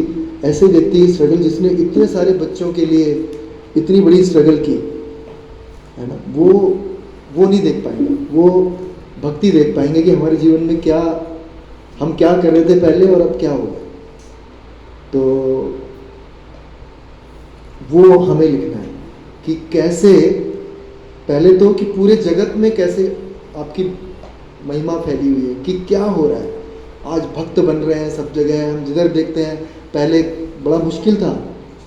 ऐसे व्यक्ति की स्ट्रगल जिसने इतने सारे बच्चों के लिए इतनी बड़ी स्ट्रगल की है ना, वो नहीं देख पाएंगे। वो भक्ति देख पाएंगे कि हमारे जीवन में क्या, हम क्या कर रहे थे पहले और अब क्या हो गया। तो वो हमें लिखना है कि कैसे, पहले तो कि पूरे जगत में कैसे आपकी महिमा फैली हुई है, कि क्या हो रहा है। आज भक्त बन रहे हैं सब जगह, हम जिधर देखते हैं। पहले बड़ा मुश्किल था।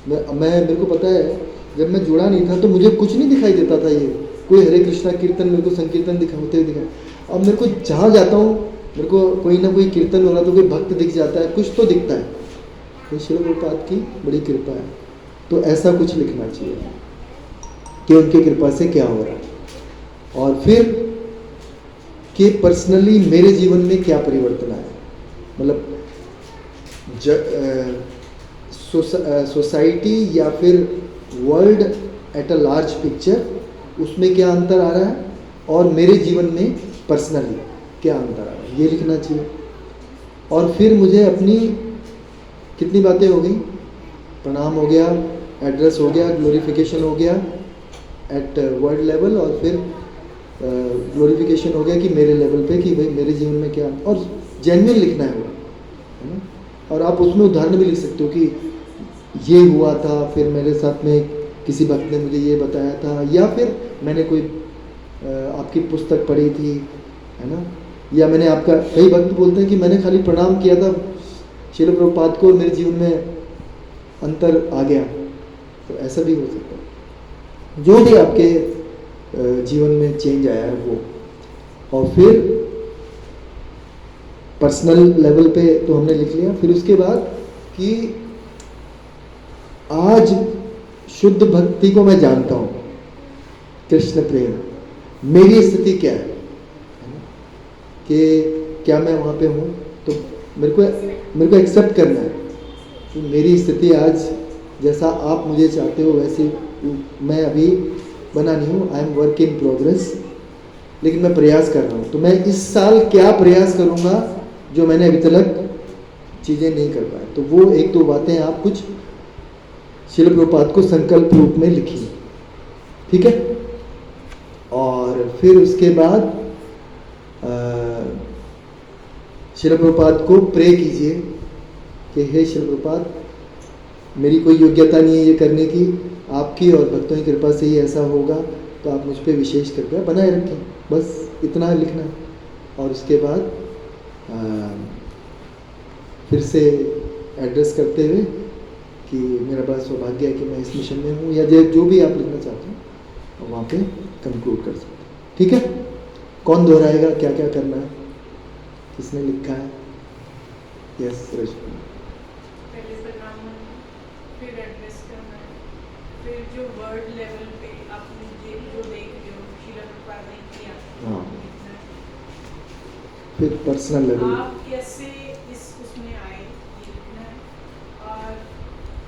मेरे को पता है, जब मैं जुड़ा नहीं था तो मुझे कुछ नहीं दिखाई देता था। ये कोई हरे कृष्णा कीर्तन, मेरे को संकीर्तन होते हुए दिखाई। अब मेरे को जहाँ जाता हूँ, मेरे को कोई ना कोई कीर्तन हो रहा तो कोई भक्त दिख जाता है, कुछ तो दिखता है। तो श्रील प्रभुपाद की बड़ी कृपा है। तो ऐसा कुछ लिखना चाहिए कि उनकी कृपा से क्या हो रहा है, और फिर कि पर्सनली मेरे जीवन में क्या परिवर्तन आया। मतलब सोसाइटी या फिर world at a large picture, उसमें क्या अंतर आ रहा है, और मेरे जीवन में पर्सनली क्या अंतर आ रहा है, ये लिखना चाहिए। और फिर मुझे अपनी कितनी बातें हो गई, प्रणाम हो गया, एड्रेस हो गया, ग्लोरिफिकेशन हो गया एट वर्ल्ड लेवल, और फिर ग्लोरिफिकेशन हो गया कि मेरे लेवल पे, कि भाई मेरे जीवन में क्या, और जेन्युइन लिखना है ना। और आप उसमें उदाहरण भी लिख सकते हो कि ये हुआ था, फिर मेरे साथ में किसी भक्त ने मुझे ये बताया था, या फिर मैंने कोई आपकी पुस्तक पढ़ी थी, है ना, या मैंने आपका, कई भक्त बोलते हैं कि मैंने खाली प्रणाम किया था श्रील प्रभुपाद को, मेरे जीवन में अंतर आ गया। तो ऐसा भी हो सकता है, जो भी आपके जीवन में चेंज आया है वो। और फिर पर्सनल लेवल पे तो हमने लिख लिया। फिर उसके बाद कि आज शुद्ध भक्ति को मैं जानता हूँ, कृष्ण प्रेम, मेरी स्थिति क्या है कि क्या मैं वहाँ पे हूँ। तो मेरे को एक्सेप्ट करना है कि मेरी स्थिति आज जैसा आप मुझे चाहते हो वैसे मैं अभी बना नहीं हूँ। I am work in progress, लेकिन मैं प्रयास कर रहा हूँ। तो मैं इस साल क्या प्रयास करूँगा जो मैंने अभी तक चीज़ें नहीं कर पाए। तो वो एक दो बातें आप कुछ श्रील प्रभुपाद को संकल्प रूप में लिखिए, ठीक है। और फिर उसके बाद श्रील प्रभुपाद को प्रे कीजिए कि हे श्रील प्रभुपाद, मेरी कोई योग्यता नहीं है ये करने की, आपकी और भक्तों की कृपा से ही ऐसा होगा, तो आप मुझ पर विशेष कृपा बनाए रखें। बस इतना लिखना है। और उसके बाद फिर से एड्रेस करते हुए कि मेरा बड़ा सौभाग्य है कि मैं इस मिशन में हूँ, या जो भी आप लिखना चाहते हैं और वहाँ पे कंक्लूड कर सकते हैं, ठीक है। कौन दोहराएगा, क्या क्या करना है, किसने लिखा है? यस रजनी। पहले प्रणाम, फिर एड्रेस करना है, फिर जो वर्ड लेवल पे आपने जो देख रहे हो श्रील प्रभुपाद ने किया, हाँ। लिखना है। फिर पर्सनल लेवल आप कैसे इस उसमें आए, ये लिखना है। और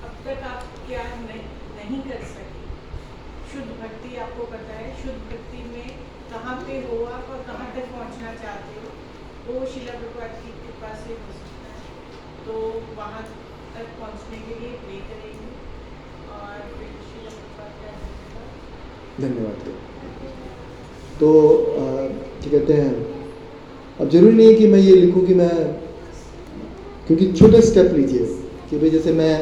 अब तक आप क्या नहीं कर सके, शुद्ध भक्ति आपको पता है, शुद्ध भक्ति में कहाँ पे हो आप और कहाँ तक पहुँचना चाहते हो, वो श्रील प्रभुपाद की कृपा से हो सकता है। तो वहाँ तक पहुँचने के लिए प्रे करेंगे और फिर श्रील प्रभुपाद का धन्यवाद। तो क्या कहते हैं, अब जरूरी नहीं है कि मैं ये लिखूं कि मैं, क्योंकि छोटे स्टेप लीजिए कि भाई जैसे मैं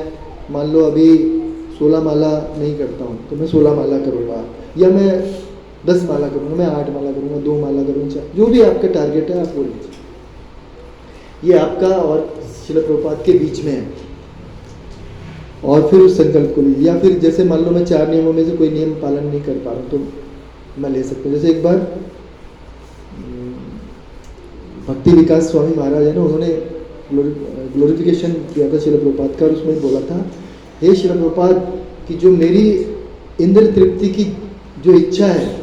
मान लो अभी 16 माला नहीं करता हूँ तो मैं 16 माला करूँगा, या मैं 10 माला करूँगा, मैं 8 माला करूँगा, 2 माला करूँगा, जो भी आपका टारगेट है आप वो लीजिए। ये आपका और श्रील प्रभुपाद के बीच में है। और फिर उस संकल्प को लीजिए। या फिर जैसे मान लो मैं 4 नियमों में से कोई नियम पालन नहीं कर पा रहा हूँ तो मैं ले सकता हूँ। जैसे एक बार भक्ति विकास स्वामी महाराज है ना, उन्होंने ग्लोरिफिकेशन किया था श्रील प्रभुपाद का, और उसमें बोला था, हे श्रील प्रभुपाद कि जो मेरी इंद्र तृप्ति की जो इच्छा है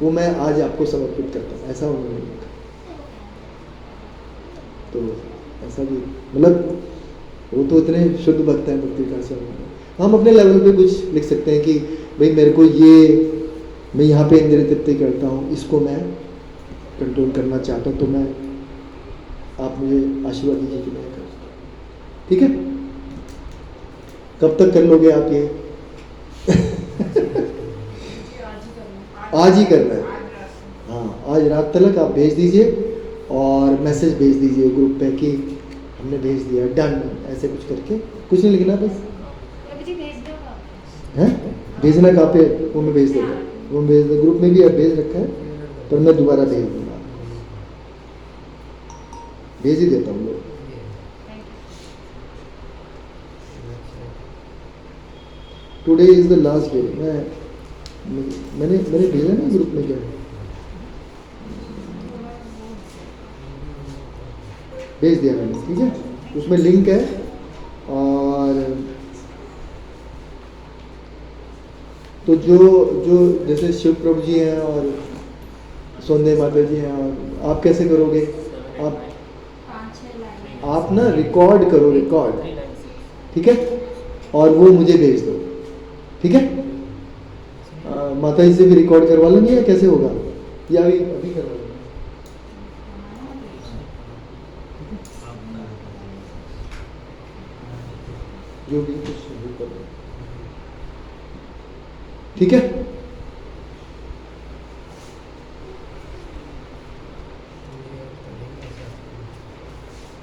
वो मैं आज आपको समर्पित करता हूँ, ऐसा उन्होंने लिखा। तो ऐसा भी मतलब वो तो इतने शुद्ध भक्त हैं भक्ति विकास स्वामी महाराज। हम अपने लेवल पे कुछ लिख सकते हैं कि भाई मेरे को ये, मैं यहाँ पे इंद्रिय तृप्ति करता हूँ, इसको मैं कंट्रोल करना चाहता हूँ, तो मैं, आप मुझे आशीर्वाद दीजिए कि मैं कर, ठीक है? कब तक कर लोगे आप ये? आज ही करना है। हाँ, आज रात तक आप भेज दीजिए और मैसेज भेज दीजिए ग्रुप पे कि हमने भेज दिया, डन, ऐसे कुछ करके, कुछ नहीं लिखना बस। हैं? भेजना कहाँ पे? वो मैं भेज देता, वो भेज दे, ग्रुप में भी अब भेज रखा है, पर मैं दोबारा भेज दूंगा, भेज ही देता हूँ लोग। Today is the last day. मैंने भेजा ना ग्रुप में, क्या भेज दिया मैंने, ठीक है? उसमें लिंक है, और तो जो जैसे शिव प्रभु जी हैं और सौंदर्य माता जी हैं, और आप कैसे करोगे? आप ना रिकॉर्ड करो, रिकॉर्ड, ठीक है? और वो मुझे भेज दो, ठीक है? माता जी से भी रिकॉर्ड करवा लेंगे या कैसे होगा? या अभी करवा लेंगे? जो भी कुछ कर लो, ठीक है?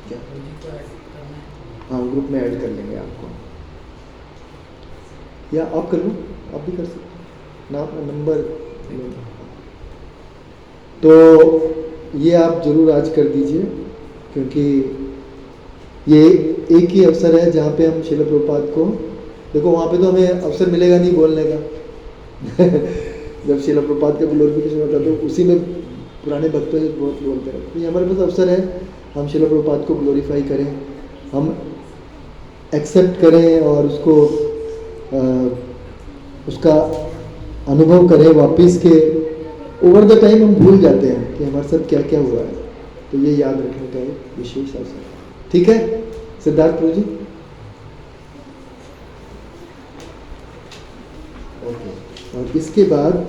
क्या? हाँ, ग्रुप में ऐड कर लेंगे आपको, या आप कर लो, आप भी कर सकते हैं, नाम नंबर। तो ये आप जरूर आज कर दीजिए, क्योंकि ये एक ही अवसर है जहाँ पे हम श्रील प्रभुपाद को, देखो वहाँ पे तो हमें अवसर मिलेगा नहीं बोलने का जब श्रील प्रभुपाद का ग्लोरिफिकेशन होता है तो उसी में पुराने भक्तों से बहुत बोलते हैं। तो ये हमारे पास अवसर है, हम श्रील प्रभुपाद को ग्लोरीफाई करें, हम एक्सेप्ट करें और उसको उसका अनुभव करें वापस के। ओवर द टाइम हम भूल जाते हैं कि हमारे साथ क्या क्या हुआ है, तो ये याद रखने का एक विशेष अवसर, ठीक है? सिद्धार्थ प्रभु जी, ओके। और इसके बाद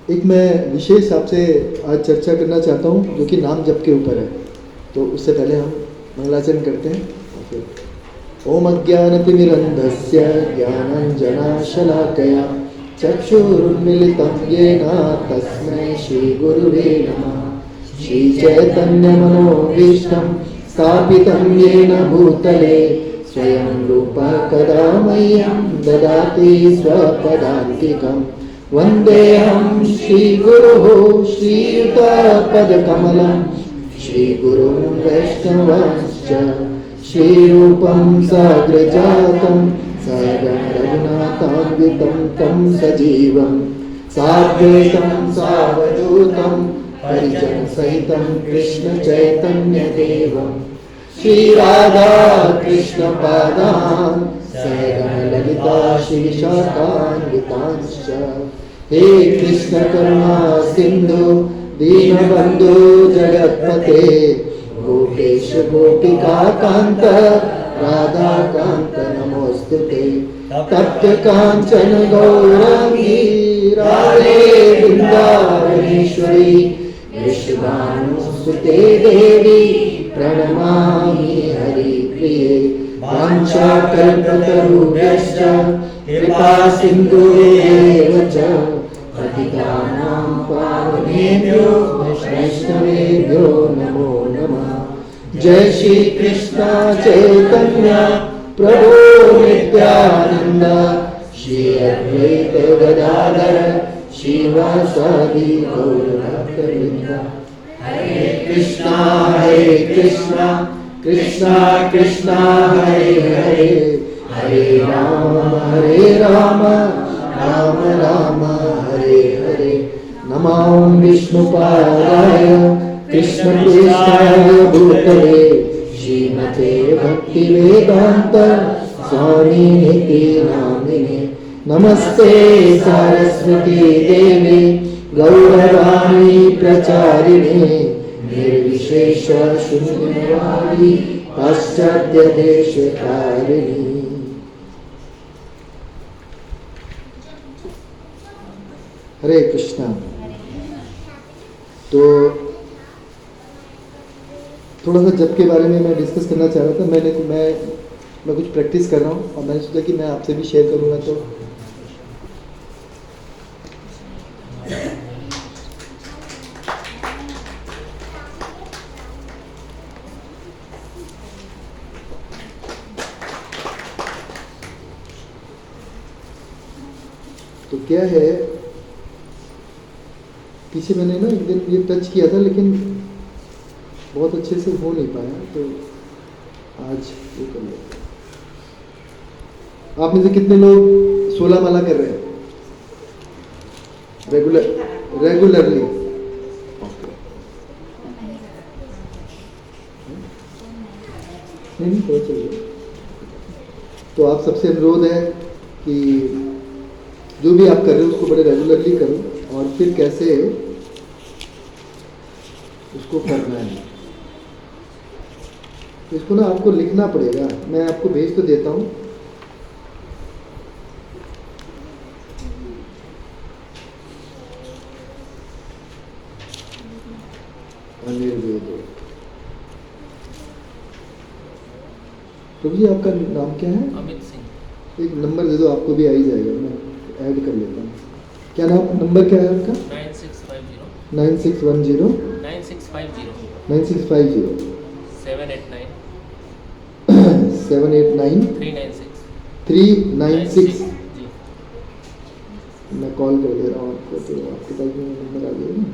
एक मैं विशेष आपसे आज चर्चा करना चाहता हूँ, जो कि नाम जप के ऊपर है। तो उससे पहले हम मंगलाचरण करते हैं। ओम अज्ञानतिमिरन्धस्य ज्ञानाञ्जनशलाकया चक्षुरुन्मीलितं येन तस्मै श्रीगुरुवे नमः। श्रीचैतन्यमनोभीष्टं स्थापितं येन भूतले स्वयं रूपः कदा मह्यं ददाति स्वपदान्तिकं। वन्देऽहं श्रीगुरुः श्रीयुतपदकमलं श्रीगुरुं वैष्णवांश्च श्रीरूपं साग्रजातं सहगण रघुनाथान्वितं तं सजीवं साद्वैतं सावधूतं परिजनसहितं कृष्ण चैतन्यदेवं श्रीराधा कृष्णपादान् सहगण ललिता श्रीशाखान्वितांश्च। हे कृष्ण करुणा सिन्धु दीनबन्धु जगत्पते गोपेश गोपिका कांत राधा कांत नमोस्तुते। तप्त कांचन गौरांगी राधे वृंदावनेश्वरी विश्वानुसुते देवी प्रणमामि हरिप्रिये। वाञ्छाकल्पतरुभ्यश्च कृपा सिन्धुभ्येव च पतितानां पावनेभ्यो वैष्णवेभ्यो नमो नमः। जय श्री कृष्ण चैतन्य प्रभु नित्यानंद श्री अद्वैत गदाधर श्रीवासादि गौरभक्तवृंद। हरे कृष्णा कृष्णा कृष्णा हरे हरे हरे राम राम राम हरे हरे। नमो विष्णुपादाय कृष्णप्रेष्ठाय भूतले श्रीमते भक्तिवेदांत स्वामिनिति नामिने। नमस्ते सारस्वती देवी गौरवाणी प्रचारिणे निर्विशेष शून्यवादी पाश्चात्य देश कारिणी। हरे कृष्णा। तो थोड़ा सा जप के बारे में मैं डिस्कस करना चाह रहा था। मैं कुछ प्रैक्टिस कर रहा हूँ और मैंने सोचा कि मैं आपसे भी शेयर करूँगा। तो क्या है, पीछे मैंने ना एक दिन ये टच किया था लेकिन बहुत अच्छे से हो नहीं पाया, तो आज ये कर लेते हैं। आप में से कितने लोग 16 माला कर रहे हैं रेगुलरली? नहीं तो चलिए। तो आप सबसे अनुरोध है कि जो भी आप कर रहे हो उसको बड़े रेगुलरली करो और फिर कैसे उसको करना है। इसको ना आपको लिखना पड़ेगा। मैं आपको भेज तो देता हूँ। प्रभु जी आपका नाम क्या है? अमित सिंह। एक नंबर दे दो, आपको भी आ ही जाएगा, मैं ऐड कर लेता हूँ। क्या नाम, नंबर क्या है आपका? 9650 9610 9650 9650 789 789 396 396। जी। मैं कॉल कर दे रहा हूँ आपको, तो आपके पास में नंबर आ जाएगा ना।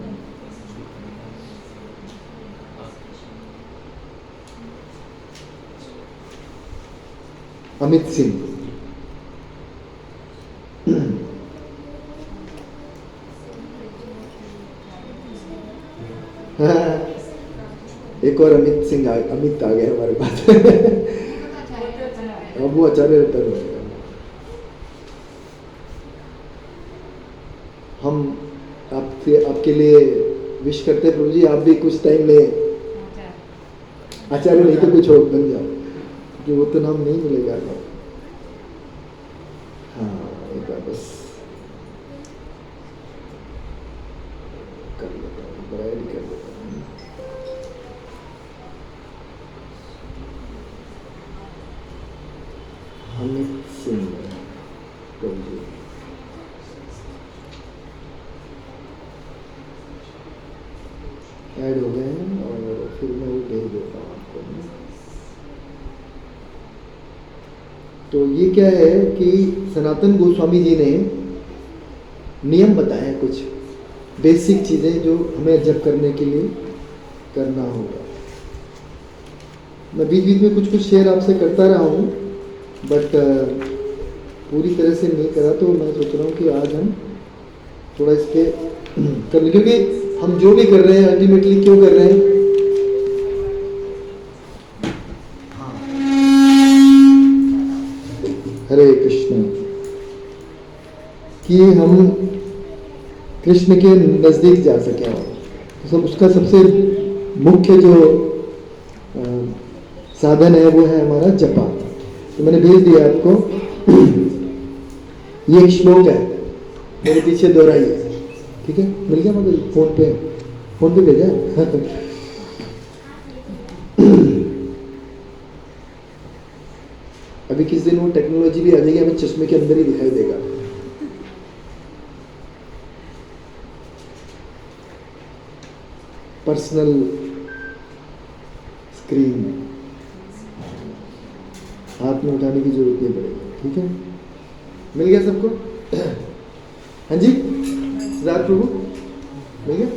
अमित सिंह। एक और अमित आ गया हमारे पास। अब वो आचार्य रतन हो गया। हम आपके लिए विश करते हैं प्रभु जी, आप भी कुछ टाइम में आचार्य नहीं तो कुछ और बन जाओ, क्योंकि वो तो नाम नहीं मिलेगा ना। हाँ, एक बार बस कर लेता हूँ, बड़ा कर लेता हूँ। अमित सिंह प्रभु जी। ऐड हो गए हैं और फिर मैं वो भेज देता हूँ आपको। तो ये क्या है कि सनातन गोस्वामी जी ने नियम बताए हैं, कुछ बेसिक चीज़ें जो हमें जप करने के लिए करना होगा। मैं बीच बीच में कुछ शेयर आपसे करता रहा हूँ, बट पूरी तरह से नहीं करा, तो मैं सोच रहा हूँ कि आज हम थोड़ा इसके कर लें, क्योंकि हम जो भी कर रहे हैं अल्टीमेटली क्यों कर रहे हैं? हरे कृष्ण, कि हम कृष्ण के नजदीक जा सके। तो सब उसका सबसे मुख्य जो साधन है वो है हमारा जपा। तो मैंने भेज दिया आपको। ये एक श्लोक है, मेरे पीछे दोहराइए, ठीक है? मिल गया मतलब फोन पे भेजा। अभी किस दिन वो टेक्नोलॉजी भी आ जाएगी, हमें चश्मे के अंदर ही दिखाई देगा। पर्सनल स्क्रीन हाथ में उठाने की जरूरत नहीं पड़ेगी, ठीक है? मिल गया सबको? हाँ जी, सिद्धार्थ प्रभु मिल गया?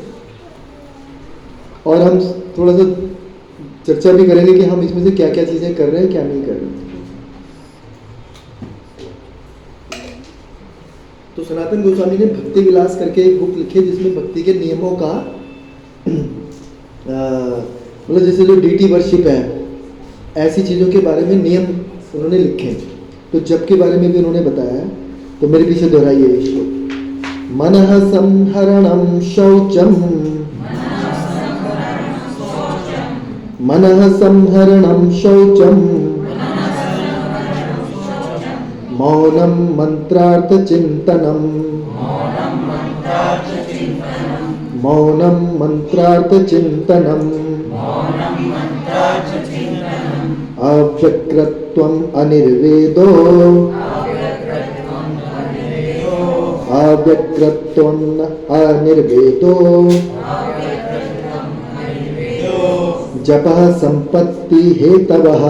और हम थोड़ा सा चर्चा भी करेंगे कि हम इसमें से क्या क्या चीजें कर रहे हैं, क्या नहीं कर रहे हैं। तो सनातन गोस्वामी ने भक्ति विलास करके एक बुक लिखी है जिसमें भक्ति के नियमों का मतलब जैसे जो डीटी वर्शिप है, ऐसी चीज़ों के बारे में नियम उन्होंने लिखे हैं। तो जप के बारे में भी उन्होंने बताया है। तो मेरे पीछे दोहराइए ये श्लोक। मनः संहरणं शौचम मनः संहरणं शौचम् मौनं मंत्रार्थचिन्तनम् मौनं मंत्रार्थचिन्तनम् अव्यक्तत्वम् अनिर्वेदो अव्यक्तत्वम् अनिर्वेदो जपः संपत्ति हेतवः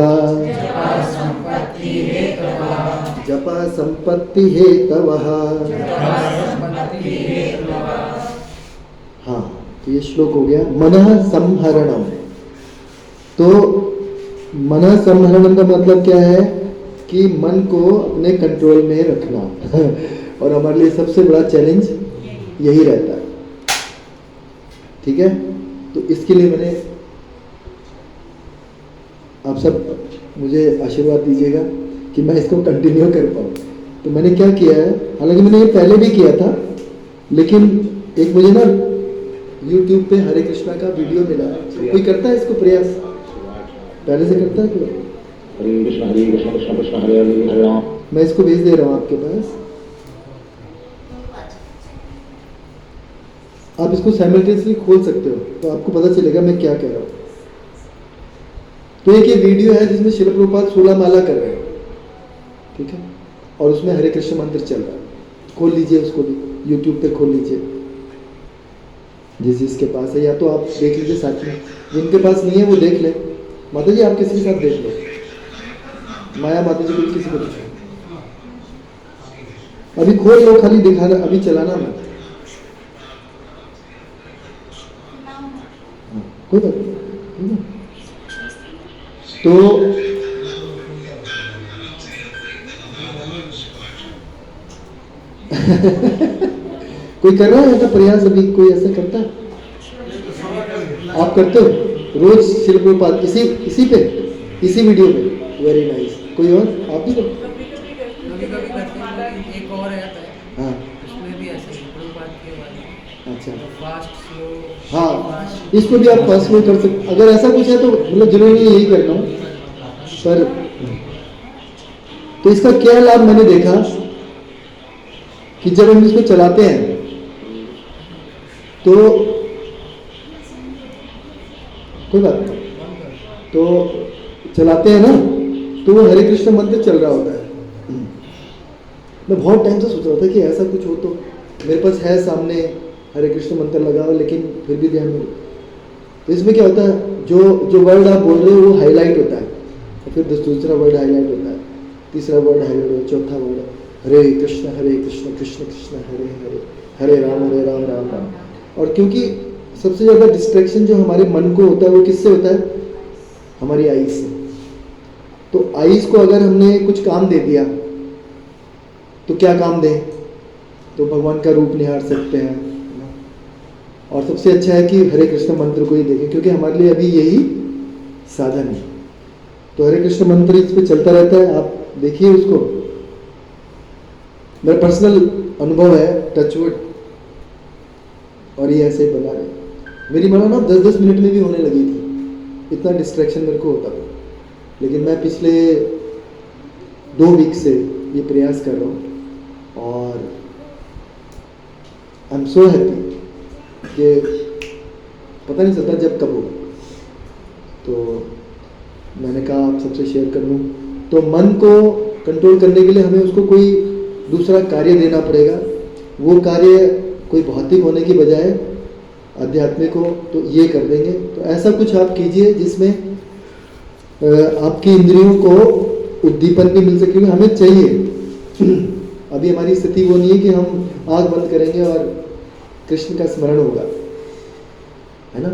जपः संपत्ति हेतवः। हाँ, तो ये श्लोक हो गया मनः संहरणम। तो मनः संहरणम का मतलब क्या है कि मन को अपने कंट्रोल में रखना और हमारे लिए सबसे बड़ा चैलेंज यही रहता है। ठीक है, तो इसके लिए मैंने आप सब मुझे आशीर्वाद दीजिएगा कि मैं इसको कंटिन्यू कर पाऊँ। तो मैंने क्या किया है, हालांकि मैंने ये पहले भी किया था, लेकिन एक मुझे ना YouTube पे हरे कृष्णा का वीडियो मिला। कोई करता है इसको प्रयास? पहले से करता है कोई? हरे कृष्ण कृष्ण कृष्ण हरे हरे हरे राम। मैं इसको भेज दे रहा हूँ आपके पास, आप इसको साइमल्टेनियसली खोल सकते हो तो आपको पता चलेगा मैं क्या कह रहा हूँ। तो एक ये वीडियो है जिसमें शिल प्रभुपाद 16 माला कर रहे हैं, ठीक है, और उसमें हरे कृष्ण मंत्र चल रहा है। खोल लीजिए उसको भी, YouTube पे खोल लीजिए जिसके पास है, या तो आप देख लीजिए साथ में, जिनके पास नहीं है वो देख ले। माता जी आप किसी के साथ देख लो, माया माता जी को किसी को दिखाओ। अभी खोल लो, खाली दिखाना, अभी चलाना मत। कोई बात नहीं। तो कोई कर रहा है ऐसा प्रयास? अभी कोई ऐसा करता है? आप करते हो रोज श्री प्रभुपाद इसी पे, इसी वीडियो में? Very nice. कोई और? आप भी करते? एक और ऐप है, हाँ, उसमें भी ऐसे ही प्रभुपाद के वाले। अच्छा, फास्ट स्लो। हाँ, इसको भी आप फास्ट में कर सकते। अगर ऐसा कुछ है तो मतलब जरूरी नहीं यही करना हो, पर तो इसका क्या लाभ मैंने देखा कि जब हम इसको चलाते हैं तो कोई बात नहीं, तो चलाते हैं ना तो वो हरे कृष्ण मंत्र चल रहा होता है। मैं बहुत टाइम से सोच रहा था कि ऐसा कुछ हो, तो मेरे पास है सामने हरे कृष्ण मंत्र लगा हुआ, लेकिन फिर भी ध्यान में। तो इसमें क्या होता है, जो वर्ड आप बोल रहे हो वो हाईलाइट होता है, फिर दूसरा वर्ड हाईलाइट होता है, तीसरा वर्ड हाईलाइट होता है, चौथा वर्ड हरे कृष्ण कृष्ण कृष्ण हरे हरे, हरे राम राम राम। और क्योंकि सबसे ज़्यादा डिस्ट्रैक्शन जो हमारे मन को होता है वो किससे होता है? हमारी आईज से। तो आईज को अगर हमने कुछ काम दे दिया तो क्या काम दें? तो भगवान का रूप निहार सकते हैं, और सबसे अच्छा है कि हरे कृष्ण मंत्र को ही देखें, क्योंकि हमारे लिए अभी यही साधन है। तो हरे कृष्ण मंत्र इस पे चलता रहता है, आप देखिए उसको। मेरा पर्सनल अनुभव है, टचवुड, और ये ऐसे ही बना रहे। मेरी मानो ना 10-10 मिनट में भी होने लगी थी, इतना डिस्ट्रैक्शन मेरे को होता था। लेकिन मैं पिछले 2 वीक से ये प्रयास कर रहा हूँ, और आई एम सो हैप्पी कि पता नहीं चलता जब कब होगा। तो मैंने कहा आप सबसे शेयर कर लूँ। तो मन को कंट्रोल करने के लिए हमें उसको कोई दूसरा कार्य देना पड़ेगा। वो कार्य कोई भौतिक होने की बजाय आध्यात्मिक हो, तो ये कर देंगे। तो ऐसा कुछ आप कीजिए जिसमें आपकी इंद्रियों को उद्दीपन भी मिल सके, हमें चाहिए। अभी हमारी स्थिति वो नहीं है कि हम आँख बंद करेंगे और कृष्ण का स्मरण होगा, है ना।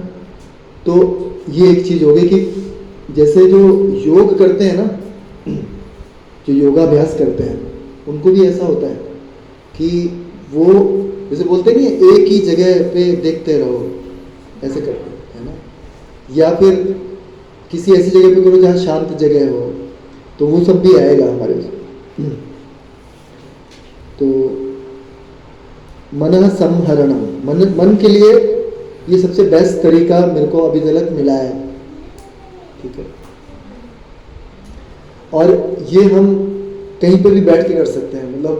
तो ये एक चीज़ होगी कि जैसे जो योग करते हैं ना, जो योगाभ्यास करते हैं, उनको भी ऐसा होता है कि वो जैसे बोलते हैं कि एक ही जगह पे देखते रहो, ऐसे करते हैं ना। या फिर किसी ऐसी जगह पे करो जहाँ शांत जगह हो, तो वो सब भी आएगा हमारे उसमें। तो मन संहरणम, मन के लिए ये सबसे बेस्ट तरीका मेरे को अभी तक मिला है ठीक है। और ये हम कहीं पे भी बैठ के कर सकते हैं, मतलब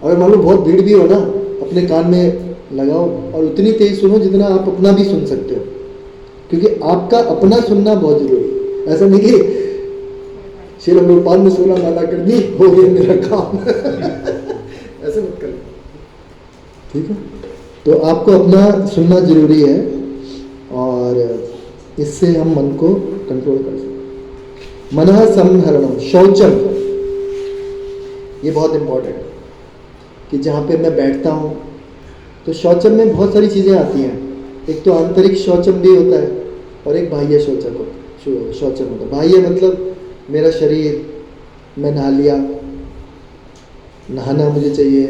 अगर मान लो बहुत भीड़ भी हो ना, अपने कान में लगाओ और उतनी तेज सुनो जितना आप अपना भी सुन सकते हो, क्योंकि आपका अपना सुनना बहुत जरूरी है। ऐसा नहीं कि श्री गोपाल ने 16 माला कर दी, हो गया मेरा काम ऐसे मत करो, ठीक है। तो आपको अपना सुनना जरूरी है और इससे हम मन को कंट्रोल कर सकते हैं। मनः संहरणम, शौचम, ये बहुत इंपॉर्टेंट है कि जहाँ पे मैं बैठता हूँ तो शौचम में बहुत सारी चीज़ें आती हैं। एक तो आंतरिक शौचम भी होता है और एक बाह्य शौचम होता है। बाह्य मतलब मेरा शरीर, मैं नहा लिया, नहाना मुझे चाहिए।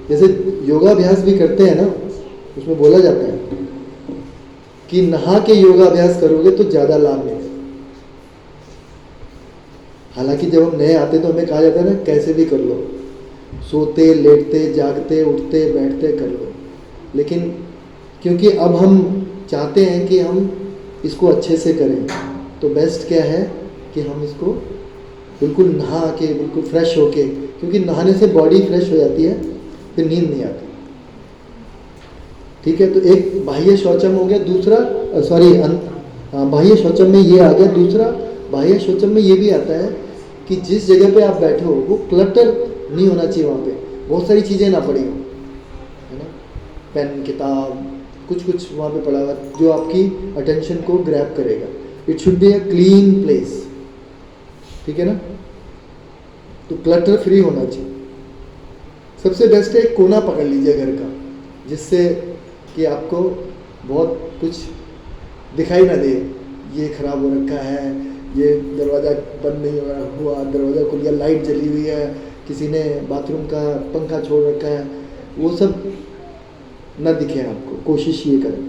जैसे योगाभ्यास भी करते हैं ना, उसमें बोला जाता है कि नहा के योगाभ्यास करोगे तो ज़्यादा लाभ मिलेगा। हालांकि जब हम नए आते तो हमें कहा जाता है ना कैसे भी कर लो, सोते लेटते जागते उठते बैठते कर लो, लेकिन क्योंकि अब हम चाहते हैं कि हम इसको अच्छे से करें, तो बेस्ट क्या है कि हम इसको बिल्कुल नहा के बिल्कुल फ्रेश होके, क्योंकि नहाने से बॉडी फ्रेश हो जाती है, फिर नींद नहीं आती, ठीक है। तो एक बाह्य शौचम हो गया, दूसरा बाह्य शौचम में ये आ गया। दूसरा बाह्य शौचम में ये भी आता है कि जिस जगह पे आप बैठे हो वो क्लटर नहीं होना चाहिए, वहाँ पे बहुत सारी चीज़ें ना पड़ी हो, है ना, पेन किताब कुछ वहाँ पे पड़ा हुआ जो आपकी अटेंशन को ग्रैब करेगा। It should be a clean place, ठीक है ना। तो क्लटर फ्री होना चाहिए। सबसे बेस्ट है एक कोना पकड़ लीजिए घर का, जिससे कि आपको बहुत कुछ दिखाई ना दे, ये खराब हो रखा है, ये दरवाज़ा बंद नहीं हुआ, दरवाज़ा खुल गया, लाइट जली हुई है, किसी ने बाथरूम का पंखा छोड़ रखा है, वो सब ना दिखे आपको, कोशिश ये करें।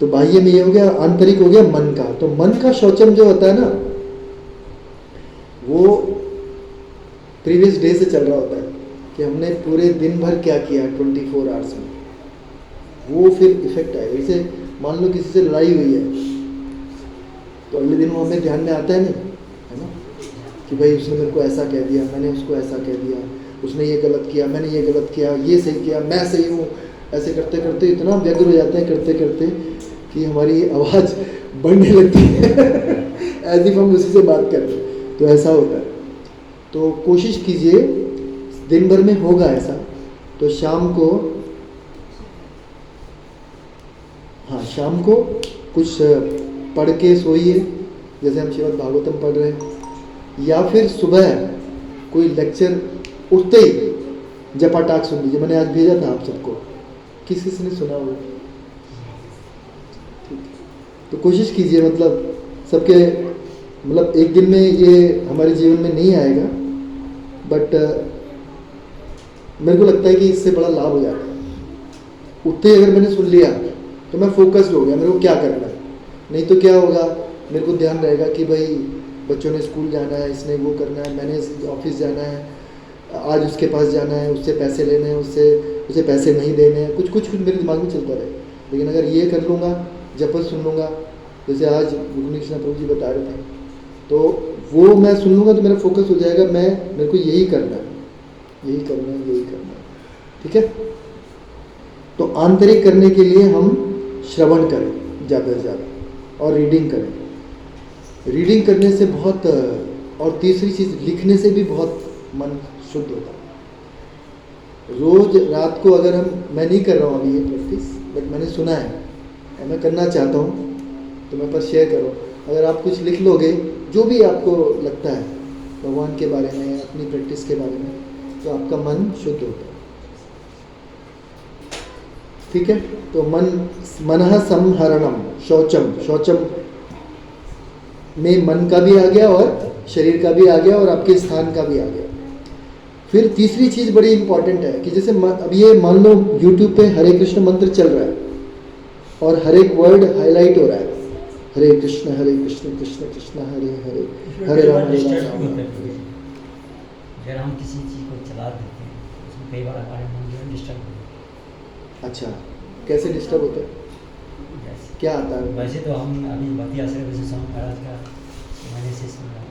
तो बाह्य में ये हो गया, आंतरिक हो गया मन का। तो मन का शौचम जो होता है ना, वो प्रीवियस डे से चल रहा होता है कि हमने पूरे दिन भर क्या किया 24 आवर्स में, वो फिर इफेक्ट आएगा। जैसे मान लो किसी से लड़ाई हुई है तो अगले दिन वो हमें ध्यान में आता है नहीं, है ना, कि भाई उसने मेरे को ऐसा कह दिया, मैंने उसको ऐसा कह दिया, उसने ये गलत किया, मैंने ये गलत किया, ये सही किया, मैं सही हूँ। ऐसे करते करते इतना व्यग्र हो जाते हैं करते करते कि हमारी आवाज़ बढ़ने लगती है एज इफ हम उसी से बात कर रहे हैं। तो ऐसा होता है। तो कोशिश कीजिए, दिन भर में होगा ऐसा, तो शाम को, हाँ शाम को कुछ पढ़ के सोइए, जैसे हम श्रीमद् भागवतम पढ़ रहे हैं, या फिर सुबह कोई लेक्चर उठते ही जपाटाक सुन लीजिए। मैंने आज भेजा था आप सबको, किस किस ने सुना होगा? तो कोशिश कीजिए, मतलब सबके, मतलब एक दिन में ये हमारे जीवन में नहीं आएगा, बट मेरे को लगता है कि इससे बड़ा लाभ हो जाता है। उठते ही अगर मैंने सुन लिया तो मैं फोकस्ड हो गया, मेरे को क्या करना है। नहीं तो क्या होगा, मेरे को ध्यान रहेगा कि भाई बच्चों ने स्कूल जाना है, इसने वो करना है, मैंने ऑफिस जाना है, आज उसके पास जाना है, उससे पैसे लेने हैं, उसे पैसे नहीं देने हैं, कुछ मेरे दिमाग में चलता रहे। लेकिन अगर ये कर लूँगा, जपत सुन लूँगा, जैसे आज कृष्ण प्रभु जी बता रहे थे, तो वो मैं सुन लूँगा तो मेरा फोकस हो जाएगा, मेरे को यही करना है, यही करना है, यही करना है, ठीक है। तो आंतरिक करने के लिए हम श्रवण करें ज़्यादा से ज़्यादा, और रीडिंग करें। रीडिंग करने से बहुत, और तीसरी चीज़ लिखने से भी बहुत मन शुद्ध होता है। रोज रात को अगर मैं नहीं कर रहा हूँ अभी ये प्रैक्टिस, बट मैंने सुना है और मैं करना चाहता हूँ, तो मैं पर शेयर करो। अगर आप कुछ लिख लोगे, जो भी आपको लगता है भगवान के बारे में, अपनी प्रैक्टिस के बारे में, तो आपका मन शुद्ध होता है, ठीक है। तो मनः संहरणम, शौचम में मन का भी आ गया और शरीर का भी आ गया और आपके स्थान का भी आ गया। फिर तीसरी चीज़ बड़ी इंपॉर्टेंट है कि जैसे अब ये मान लो YouTube पे हरे कृष्ण मंत्र चल रहा है और हर एक वर्ड हाईलाइट हो रहा है, हरे कृष्ण कृष्ण कृष्ण हरे हरे, हरे राम हरे राम। अगर हम किसी चीज़ को चला देते हैं उसमें कई बार हमारे मन जो है डिस्टर्ब हो जाता है। अच्छा, कैसे डिस्टर्ब होता है? जैसे क्या आता है? वैसे तो हम अभी भक्ति आश्रम वैसे स्वामी महाराज का मैंने से सुना है।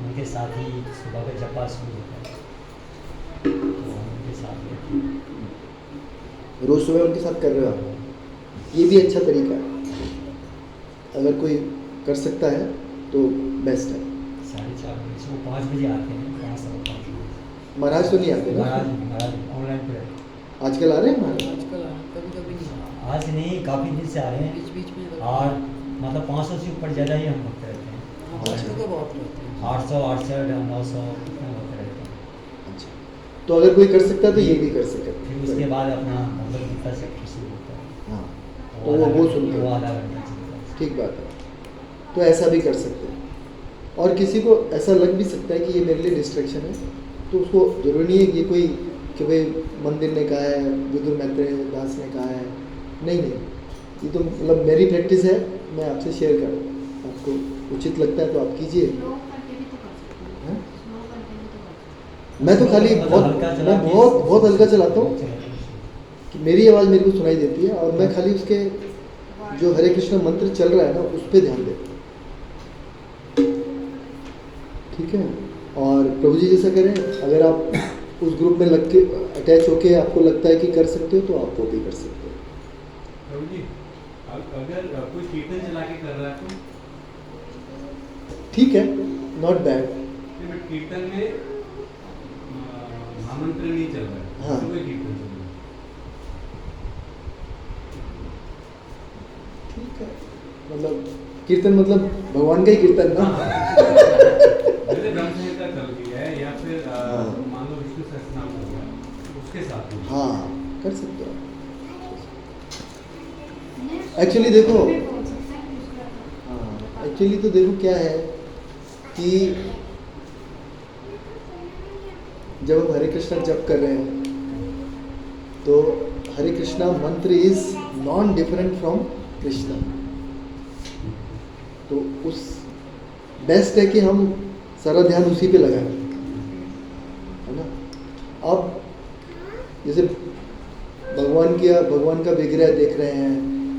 उनके साथ ही सुबह का जपा शुरू होता है, तो हम उनके साथ लेते हैं। रोज सुबह उनके साथ कर रहे हो आप? ये भी अच्छा तरीका है, अगर कोई कर सकता है तो बेस्ट है। 4:30 बजे से वो 5 बजे आते हैं, 5:15 बजे। महाराज तो नहीं आते ना? महाराज ऑनलाइन पे रहते हैं। आजकल आ रहे हैं महाराज? आजकल कभी कभी नहीं आता। आज नहीं, काफ़ी दिन से आ रहे हैं। बीच बीच में और मतलब 500 से ऊपर ज़्यादा ही हम भक्त रहते हैं। 500 का बहुत रहते हैं। 800, 68, 900 इतना भक्त रहते हैं। अच्छा, तो अगर कोई कर सकता है तो ये भी कर सकता है। फिर उसके बाद अपना भगवद गीता से शुरू होता है। हाँ, तो वो सुनते वो हैं। आधा घंटा चलता है। ठीक बात है, तो ऐसा भी कर सकते हैं। और किसी को ऐसा लग भी सकता है कि ये मेरे लिए डिस्ट्रैक्शन है, तो उसको जरूरी नहीं है कि कोई कि भाई मंदिर ने कहा है, विदुर मैत्रेय दास ने कहा है। नहीं, ये तो मतलब मेरी प्रैक्टिस है, मैं आपसे शेयर कर रहा हूँ। आपको उचित लगता है तो आप कीजिए। हैं? मैं तो खाली मैं बहुत हल्का चलाता हूँ कि मेरी आवाज़ मेरे को सुनाई देती है, और मैं खाली उसके जो हरे कृष्ण मंत्र चल रहा है ना उस पर ध्यान देता हूँ। ठीक है, और प्रभु जी जैसा करें, अगर आप उस ग्रुप में लग के अटैच होके आपको लगता है कि कर सकते हो तो आप वो भी कर सकते हो। प्रभु जी, अगर कोई कीर्तन चला के कर रहा है तो ठीक है, नॉट बैड। बट कीर्तन में महामंत्र नहीं चल रहा है, हाँ। तो कोई कीर्तन चल रहा है। ठीक है, मतलब कीर्तन मतलब भगवान का ही कीर्तन ना। जैसे ब्रह्म संहिता चल रही है या फिर मान लो विष्णु सहस्त्रनाम चल रहा है, उसके साथ में। हाँ, कर सकते हो। एक्चुअली देखो, हाँ एक्चुअली तो देखो क्या है कि जब हम हरे कृष्णा जप कर रहे हैं तो हरे कृष्णा मंत्र is non different from Krishna. तो उस बेस्ट है कि हम सारा ध्यान उसी पे लगाएं, है ना। अब जैसे भगवान का विग्रह देख रहे हैं,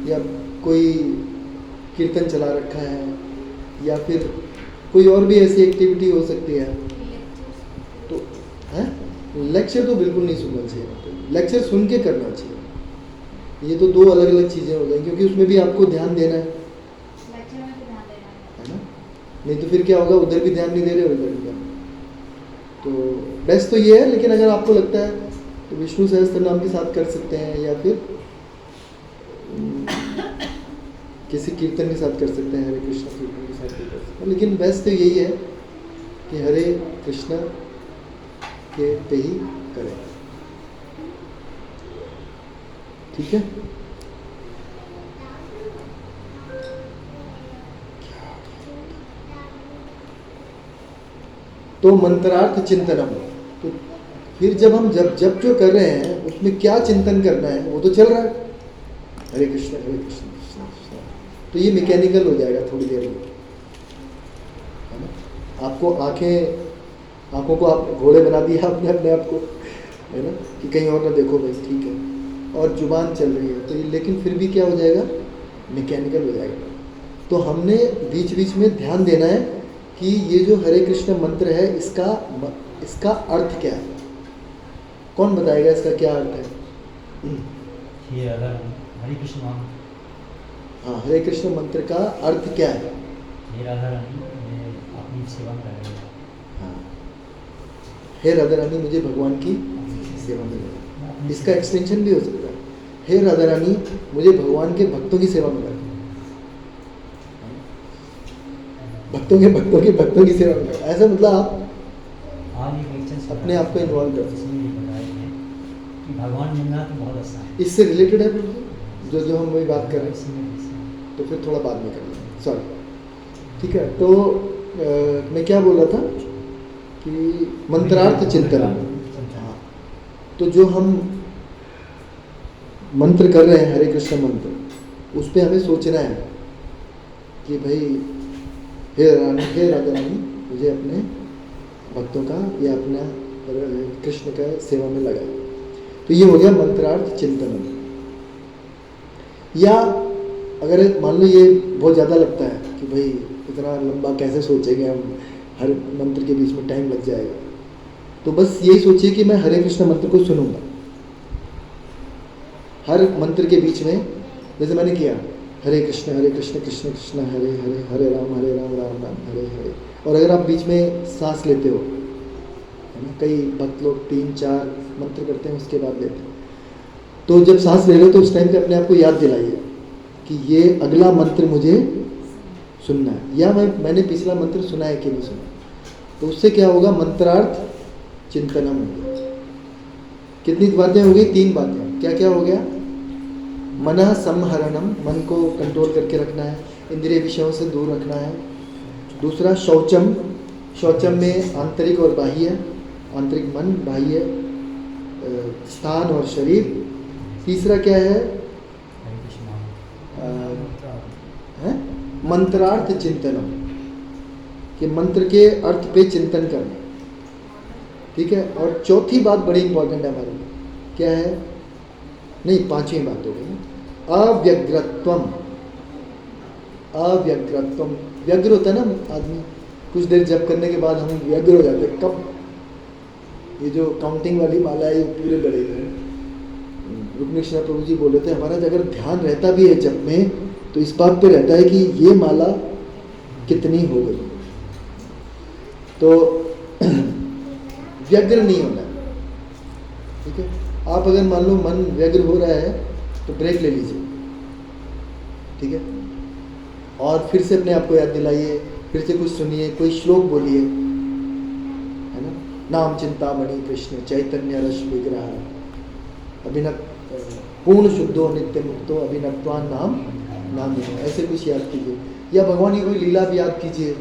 या कोई कीर्तन चला रखा है, या फिर कोई और भी ऐसी एक्टिविटी हो सकती है, तो है लेक्चर तो बिल्कुल नहीं सुनना चाहिए। लेक्चर सुन के करना चाहिए। ये तो दो अलग अलग चीज़ें हो गई, क्योंकि उसमें भी आपको ध्यान देना है ना। नहीं तो फिर क्या होगा, उधर भी ध्यान नहीं दे रहे, उधर भी ध्यान। तो बेस्ट तो ये है, लेकिन अगर आपको लगता है तो विष्णु सहस्त्र नाम के साथ कर सकते हैं, या फिर किसी कीर्तन के साथ कर सकते हैं, हरे कृष्ण कीर्तन के साथ भी कर सकते हैं। लेकिन बेस्ट तो यही है कि हरे कृष्ण के पे ही करें। ठीक है, तो मंत्रार्थ चिंतनम, तो फिर जब हम जब जो कर रहे हैं उसमें क्या चिंतन करना है वो तो चल रहा है, हरे कृष्ण कृष्ण कृष्ण। तो ये मैकेनिकल हो जाएगा थोड़ी देर में, है ना। आपको आंखों को आप घोड़े बना दिया आपने अपने आप को, है ना, कि कहीं और ना देखो भाई, ठीक है। और जुबान चल रही है तो ये, लेकिन फिर भी क्या हो जाएगा, मैकेनिकल हो जाएगा। तो हमने बीच बीच में ध्यान देना है कि ये जो हरे कृष्ण मंत्र है इसका अर्थ क्या है। कौन बताएगा इसका क्या अर्थ है? ये अगर हरे कृष्ण नाम, हाँ, हरे कृष्ण मंत्र का अर्थ क्या है? हे राधा रानी मैं अपनी सेवा में लगा रहा हाँ, हे राधा रानी मुझे भगवान की सेवा में लगा। इसका एक्सटेंशन भी हो सकता है, हे राधा रानी मुझे भगवान के भक्तों की सेवा में लगा। भक्तों की सेवा में लगा, ऐसा मतलब आप आज एक लेक्चर अपने आप को इन्वॉल्व कर सकते इसमें ये बताया है कि भगवान मिलना तो बहुत आसान है। इससे रिलेटेड है जो हम वही बात कर रहे हैं, इसमें तो फिर थोड़ा बाद में कर लेंगे, सॉरी। ठीक है, तो मैं क्या बोल रहा था कि मंत्रार्थ चिंतन। हाँ, तो जो हम मंत्र कर रहे हैं हरे कृष्ण मंत्र, उस पर हमें सोचना है कि भाई हे राधा रानी मुझे अपने भक्तों का या अपना कृष्ण का सेवा में लगाए। तो ये हो गया मंत्रार्थ चिंतन। या अगर मान लो ये बहुत ज़्यादा लगता है कि भाई इतना लंबा कैसे सोचेंगे हम, हर मंत्र के बीच में टाइम लग जाएगा, तो बस यही सोचिए कि मैं हरे कृष्ण मंत्र को सुनूंगा हर मंत्र के बीच में। जैसे मैंने किया हरे कृष्ण कृष्ण कृष्ण हरे हरे, हरे राम राम राम हरे हरे। और अगर आप बीच में सांस लेते हो, है ना, कई भक्त लोग 3-4 मंत्र करते हैं उसके बाद लेते हैं, तो जब सांस ले रहे हो तो उस टाइम पे अपने आप को याद दिलाइए कि ये अगला मंत्र मुझे सुनना है, या मैंने पिछला मंत्र सुना है कि नहीं सुना। तो उससे क्या होगा, मंत्रार्थ चिंतनम हो गया। कितनी बातें हो गई? 3 बातें। क्या क्या हो गया? मनः संहरणम, मन को कंट्रोल करके रखना है, इंद्रिय विषयों से दूर रखना है। दूसरा शौचम, शौचम में आंतरिक और बाह्य, आंतरिक मन, बाह्य स्थान और शरीर। तीसरा क्या है? मंत्रार्थ चिंतनम, कि मंत्र के अर्थ पे चिंतन करना, ठीक है। और चौथी बात बड़ी इंपॉर्टेंट है हमारे लिए, क्या है? नहीं, 5वीं बात हो गई, अव्यग्रत्वम। अव्यग्रत्वम, व्यग्र होता है ना आदमी, कुछ देर जप करने के बाद हम व्यग्र हो जाते हैं। कब? ये जो काउंटिंग वाली माला है ये पूरे बड़े हैं। रुक्मिणी प्रभु जी बोले थे, हमारा अगर ध्यान रहता भी है जप में तो इस बात पे रहता है कि ये माला कितनी हो गई। तो व्यग्र नहीं होना, ठीक है। आप अगर मान लो मन व्यग्र हो रहा है तो ब्रेक ले लीजिए, ठीक है, और फिर से अपने आप को याद दिलाइए, फिर से कुछ सुनिए, कोई श्लोक बोलिए, है ना। नाम चिंतामणि कृष्ण चैतन्य रस विग्रह अभिनव पूर्ण शुद्धो नित्य मुक्तो अभिनवत्वान नाम नाम, ऐसे कुछ याद कीजिए। या भगवान की कोई लीला भी याद कीजिए,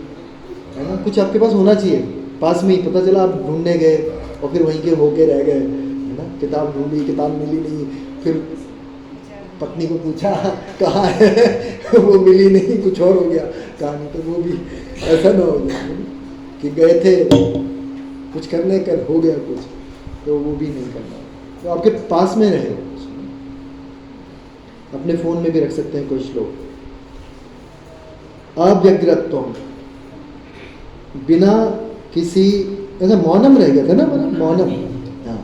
है ना। कुछ आपके पास होना चाहिए पास में ही, पता चला आप ढूंढने गए और फिर वहीं के होके रह गए, है ना। किताब ढूंढी, किताब मिली नहीं, फिर पत्नी को पूछा कहाँ है वो मिली नहीं, कुछ और हो गया कहानी। तो वो भी ऐसा ना हो जाए कि गए थे कुछ करने कर हो गया कुछ, तो वो भी नहीं करना। तो आपके पास में रहे, अपने फोन में भी रख सकते हैं कुछ लोग। अव्यग्रत्वम, बिना किसी, ऐसा मौनम रह गया था ना हमारा, मौनम। हाँ,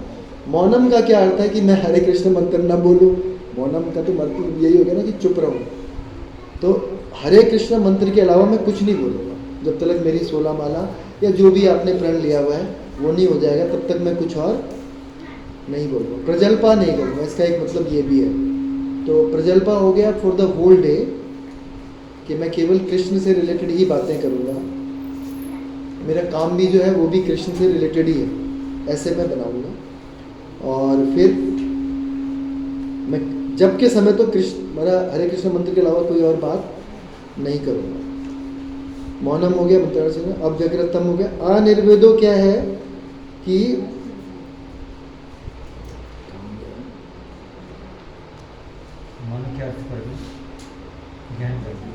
मौनम का क्या अर्थ है कि मैं हरे कृष्ण मंत्र न बोलूं। मौनम का तो मतलब यही हो गया ना कि चुप रहूं। तो हरे कृष्ण मंत्र के अलावा मैं कुछ नहीं बोलूँगा जब तक मेरी 16 माला या जो भी आपने प्रण लिया हुआ है वो नहीं हो जाएगा, तब तक मैं कुछ और नहीं बोलूँगा। प्रजल्पा नहीं करूँगा, इसका एक मतलब ये भी है। तो प्रजल्पा हो गया फॉर द होल डे, कि मैं केवल कृष्ण से रिलेटेड ही बातें करूँगा, मेरा काम भी जो है वो भी कृष्ण से रिलेटेड ही है, ऐसे मैं बनाऊँगा। और फिर मैं जब के समय तो कृष्ण, मेरा हरे कृष्ण मंत्र के अलावा कोई और बात नहीं करूँगा। मौनम हो गया, मंत्र से अव्यग्रतम हो गया। अनिर्वेदो क्या है कि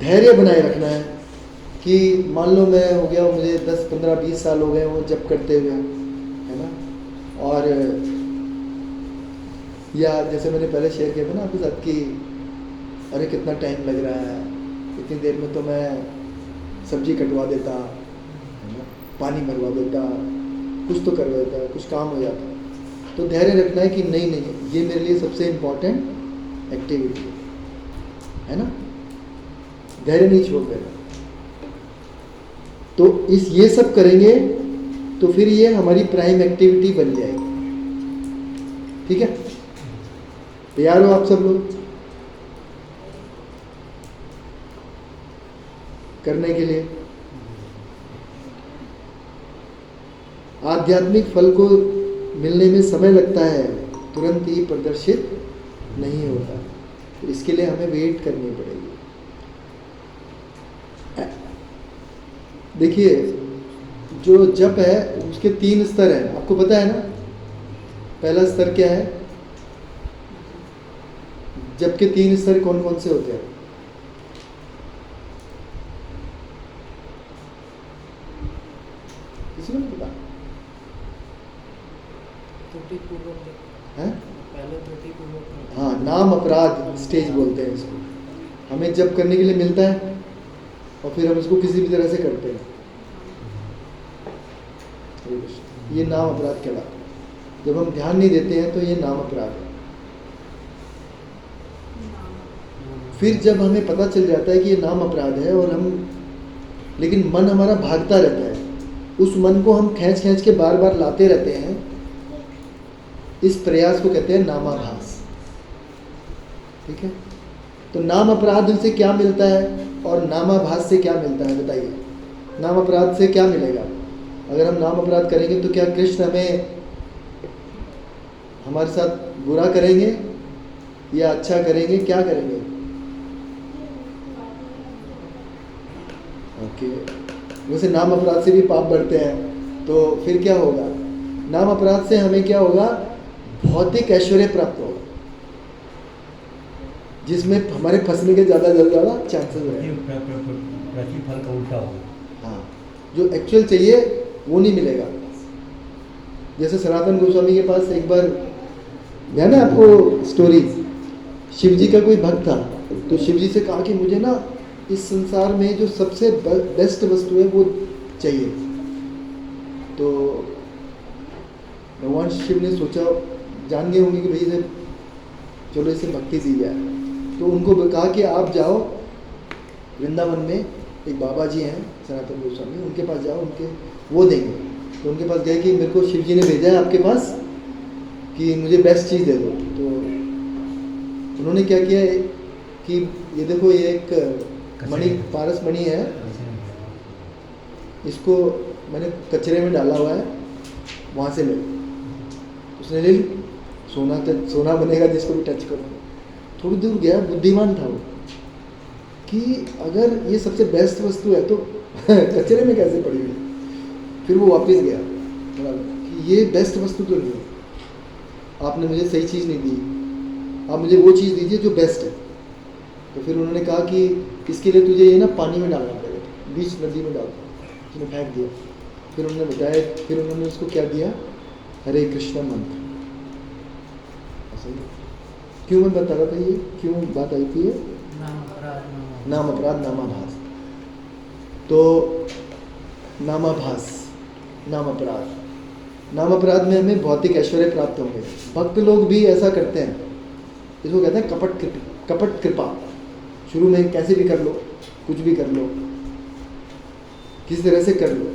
धैर्य बनाए रखना है। कि मान लो मैं हो गया, मुझे 10, 15, 20 साल हो गए वो जप करते हुए, है ना। और या जैसे मैंने पहले शेयर किया था ना आपके साथ कि अरे कितना टाइम लग रहा है, इतनी देर में तो मैं सब्जी कटवा देता, है ना, पानी भरवा देता, कुछ तो करवा देता, कुछ काम हो जाता। तो धैर्य रखना है कि नहीं नहीं, ये मेरे लिए सबसे इम्पोर्टेंट एक्टिविटी है ना, धैर्य नहीं छोड़ देना। तो ये सब करेंगे तो फिर ये हमारी प्राइम एक्टिविटी बन जाएगी, ठीक है। तैयार हो आप सब लोग करने के लिए? आध्यात्मिक फल को मिलने में समय लगता है, तुरंत ही प्रदर्शित नहीं होता, तो इसके लिए हमें वेट करनी पड़ेगी। देखिए जो जप है उसके 3 स्तर हैं, आपको पता है ना। पहला स्तर क्या है? जप के 3 स्तर कौन कौन से होते हैं? किसी को नहीं पता? त्रुटिपूर्वक है? पहले त्रुटिपूर्वक, हाँ, नाम अपराध स्टेज बोलते हैं इसको, हमें जप करने के लिए मिलता है और फिर हम इसको किसी भी तरह से करते हैं। हरे कृष्ण। ये नाम अपराध कहलाता। जब हम ध्यान नहीं देते हैं तो ये नाम अपराध है। फिर जब हमें पता चल जाता है कि ये नाम अपराध है और हम, लेकिन मन हमारा भागता रहता है, उस मन को हम खींच खींच के बार बार लाते रहते हैं, इस प्रयास को कहते हैं नामाभास। ठीक है, तो नाम अपराध से क्या मिलता है और नामाभास से क्या मिलता है बताइए। नाम अपराध से क्या मिलेगा? अगर हम नाम अपराध करेंगे तो क्या कृष्ण हमें हमारे साथ बुरा करेंगे या अच्छा करेंगे, क्या करेंगे? ओके, वैसे नाम अपराध से भी पाप बढ़ते हैं, तो फिर क्या होगा? नाम अपराध से हमें क्या होगा? भौतिक ऐश्वर्य प्राप्त होगा, जिसमें हमारे फंसने के ज़्यादा चांसेस हैं। प्रतिफल का उल्टा होगा। हाँ, जो एक्चुअल चाहिए वो नहीं मिलेगा। जैसे सनातन गोस्वामी के पास एक बार ध्यान है आपको स्टोरी, शिव जी का कोई भक्त था, तो शिव जी से कहा कि मुझे ना इस संसार में जो सबसे बेस्ट वस्तु है वो चाहिए। तो भगवान शिव ने सोचा, जान गए होंगे कि भाई इसे चलो इसे भक्ति दी जाए, तो उनको कहा कि आप जाओ वृंदावन में, एक बाबा जी हैं सनातन गोस्वामी, उनके पास जाओ, उनके वो देंगे। तो उनके पास गए कि मेरे को शिव जी ने भेजा है आपके पास कि मुझे बेस्ट चीज़ दे दो। तो उन्होंने क्या किया कि ये देखो, ये एक मणि, पारस मणि है, इसको मैंने कचरे में डाला हुआ है, वहाँ से ले। उसने ले ली, सोना बनेगा जिसको भी टच करो। थोड़ी दूर गया, बुद्धिमान था वो, कि अगर ये सबसे बेस्ट वस्तु है तो कचरे में कैसे पड़ी हुई। फिर वो वापस गया कि ये बेस्ट वस्तु तो नहीं है, आपने मुझे सही चीज़ नहीं दी, आप मुझे वो चीज़ दीजिए जो बेस्ट है। तो फिर उन्होंने कहा कि इसके लिए तुझे ये ना पानी में डालना पड़ेगा, बीच नदी में डाल। उसने फेंक दिया। फिर उन्होंने बताया, फिर उन्होंने उसको क्या दिया? हरे कृष्ण मंत्र। क्यों मैं बता रहा था ये, क्यों बात आई थी? नाम अपराध नामाभास। तो नामाभास, नाम अपराध में हमें भौतिक ऐश्वर्य प्राप्त होंगे। भक्त लोग भी ऐसा करते हैं, इसको कहते हैं कपट कृपा। शुरू में कैसे भी कर लो, कुछ भी कर लो, किसी तरह से कर लो,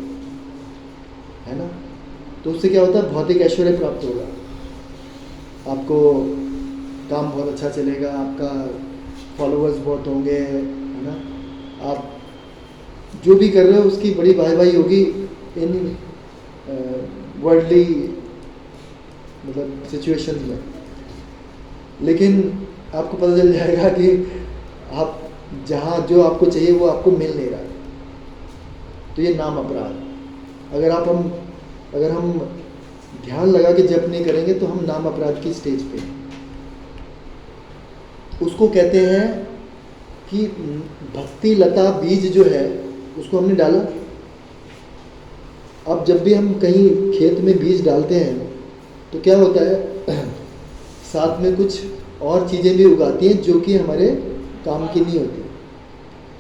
है ना। तो उससे क्या होता है? भौतिक ऐश्वर्य प्राप्त होगा, आपको काम बहुत अच्छा चलेगा, आपका फॉलोअर्स बहुत होंगे, है ना। आप जो भी कर रहे हो उसकी बड़ी वाहवाही होगी इन वर्ल्डली मतलब सिचुएशंस में। लेकिन आपको पता चल जाएगा कि आप जहाँ जो आपको चाहिए वो आपको मिल नहीं रहा। तो ये नाम अपराध। अगर हम ध्यान लगा के जप नहीं करेंगे तो हम नाम अपराध की स्टेज पे। उसको कहते हैं कि भक्ति लता बीज जो है उसको हमने डाला। अब जब भी हम कहीं खेत में बीज डालते हैं तो क्या होता है, साथ में कुछ और चीज़ें भी उगाती हैं जो कि हमारे काम की नहीं होती।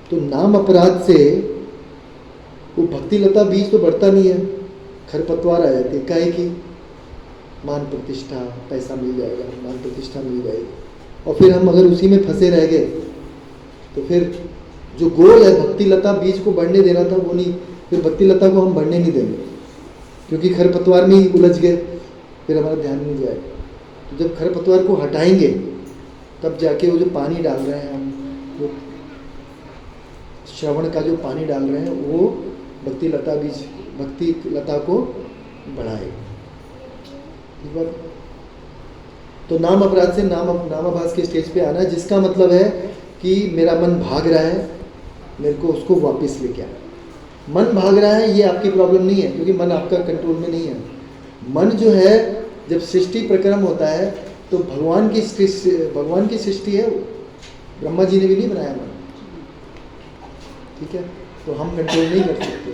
तो नाम अपराध से वो भक्ति लता बीज तो बढ़ता नहीं है, खरपतवार आ जाती है। काहे की? मान प्रतिष्ठा, पैसा मिल जाएगा, मान प्रतिष्ठा मिल जाएगी, और फिर हम अगर उसी में फंसे रह गए तो फिर जो गोल है भक्ति लता बीज को बढ़ने देना था वो नहीं, फिर भक्ति लता को हम बढ़ने नहीं देंगे क्योंकि खरपतवार में ही उलझ गए, फिर हमारा ध्यान नहीं जाएगा। तो जब खरपतवार को हटाएंगे तब जाके वो जो पानी डाल रहे हैं हम, जो श्रवण का जो पानी डाल रहे हैं वो भक्ति लता को बढ़ाएगा। ठीक बात। तो नाम अपराध से नामाभास के स्टेज पे आना, जिसका मतलब है कि मेरा मन भाग रहा है, मेरे को उसको वापस लेके आना। मन भाग रहा है ये आपकी प्रॉब्लम नहीं है क्योंकि मन आपका कंट्रोल में नहीं है। मन जो है जब सृष्टि प्रक्रम होता है तो भगवान की सृष्टि है, ब्रह्मा जी ने भी नहीं बनाया मन। ठीक है, तो हम कंट्रोल नहीं कर सकते,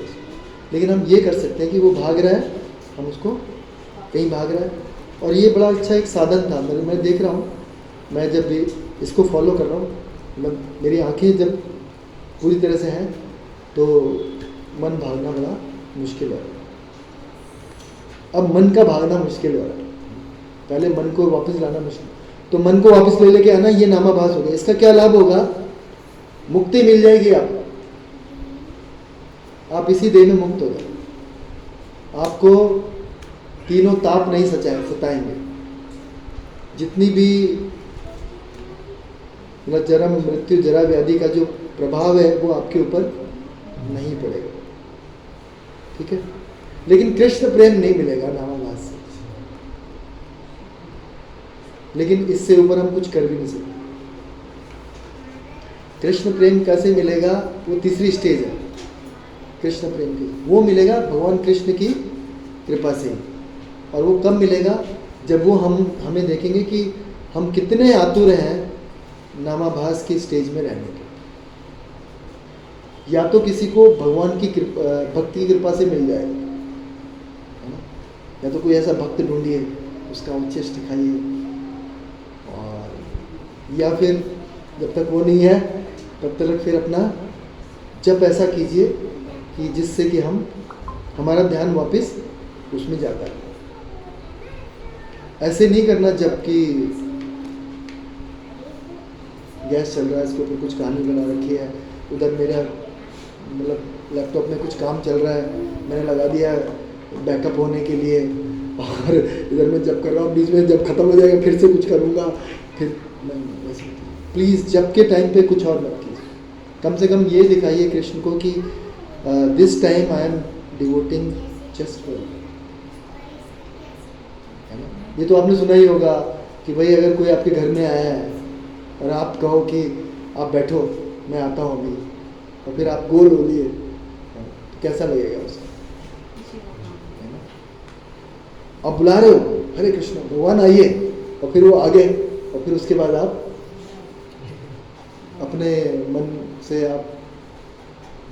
लेकिन हम ये कर सकते हैं कि वो भाग रहा है, हम उसको कहीं भाग रहा है। और ये बड़ा अच्छा एक साधन था। मैं देख रहा हूँ, मैं जब भी इसको फॉलो कर रहा हूँ मतलब मेरी आंखें जब पूरी तरह से हैं तो मन भागना बड़ा मुश्किल हो रहा है। अब मन का भागना मुश्किल हो रहा है, पहले मन को वापस लाना मुश्किल। तो मन को वापस ले लेके आना, ये नामाभास हो गया। इसका क्या लाभ होगा? मुक्ति मिल जाएगी आपको, आप इसी देह में मुक्त हो जाए। आपको तीनों ताप नहीं सताएंगे। जितनी भी जन्म मृत्यु जरा व्याधि का जो प्रभाव है वो आपके ऊपर नहीं पड़ेगा, ठीक है। लेकिन कृष्ण प्रेम नहीं मिलेगा नामाभास से, लेकिन इससे ऊपर हम कुछ कर भी नहीं सकते। कृष्ण प्रेम कैसे मिलेगा? वो तीसरी स्टेज है कृष्ण प्रेम की। वो मिलेगा भगवान कृष्ण की कृपा से। और वो कब मिलेगा? जब वो हमें देखेंगे कि हम कितने आतुर हैं नामाभास की स्टेज में रहने के। या तो किसी को भगवान की भक्ति की कृपा से मिल जाएगा, है ना? या तो कोई ऐसा भक्त ढूंढिए, उसका उच्चेष्ट दिखाइए, और या फिर जब तक वो नहीं है तब तक फिर अपना जप ऐसा कीजिए कि जिससे कि हमारा ध्यान वापस उसमें जाता है। ऐसे नहीं करना जबकि गैस चल रहा है, इसके ऊपर कुछ कहानी बना रखी है, उधर मेरा मतलब लैपटॉप में कुछ काम चल रहा है, मैंने लगा दिया बैकअप होने के लिए, और इधर मैं जब कर रहा हूँ, बीच में जब खत्म हो जाएगा फिर से कुछ करूँगा, फिर नहीं। प्लीज़ जब के टाइम पे कुछ और मत कीजिए। कम से कम ये दिखाइए कृष्ण को कि this time I am devoting just for, है ना। ये तो आपने सुना ही होगा कि भाई अगर कोई आपके घर में आया है और आप कहो कि आप बैठो मैं आता हूँ अभी, और फिर आप गोल हो लिए, तो कैसा लगेगा उसको, है ना। आप बुला रहे हो हरे कृष्ण भगवान आइए, और फिर वो आ गए, और फिर उसके बाद आप अपने मन से आप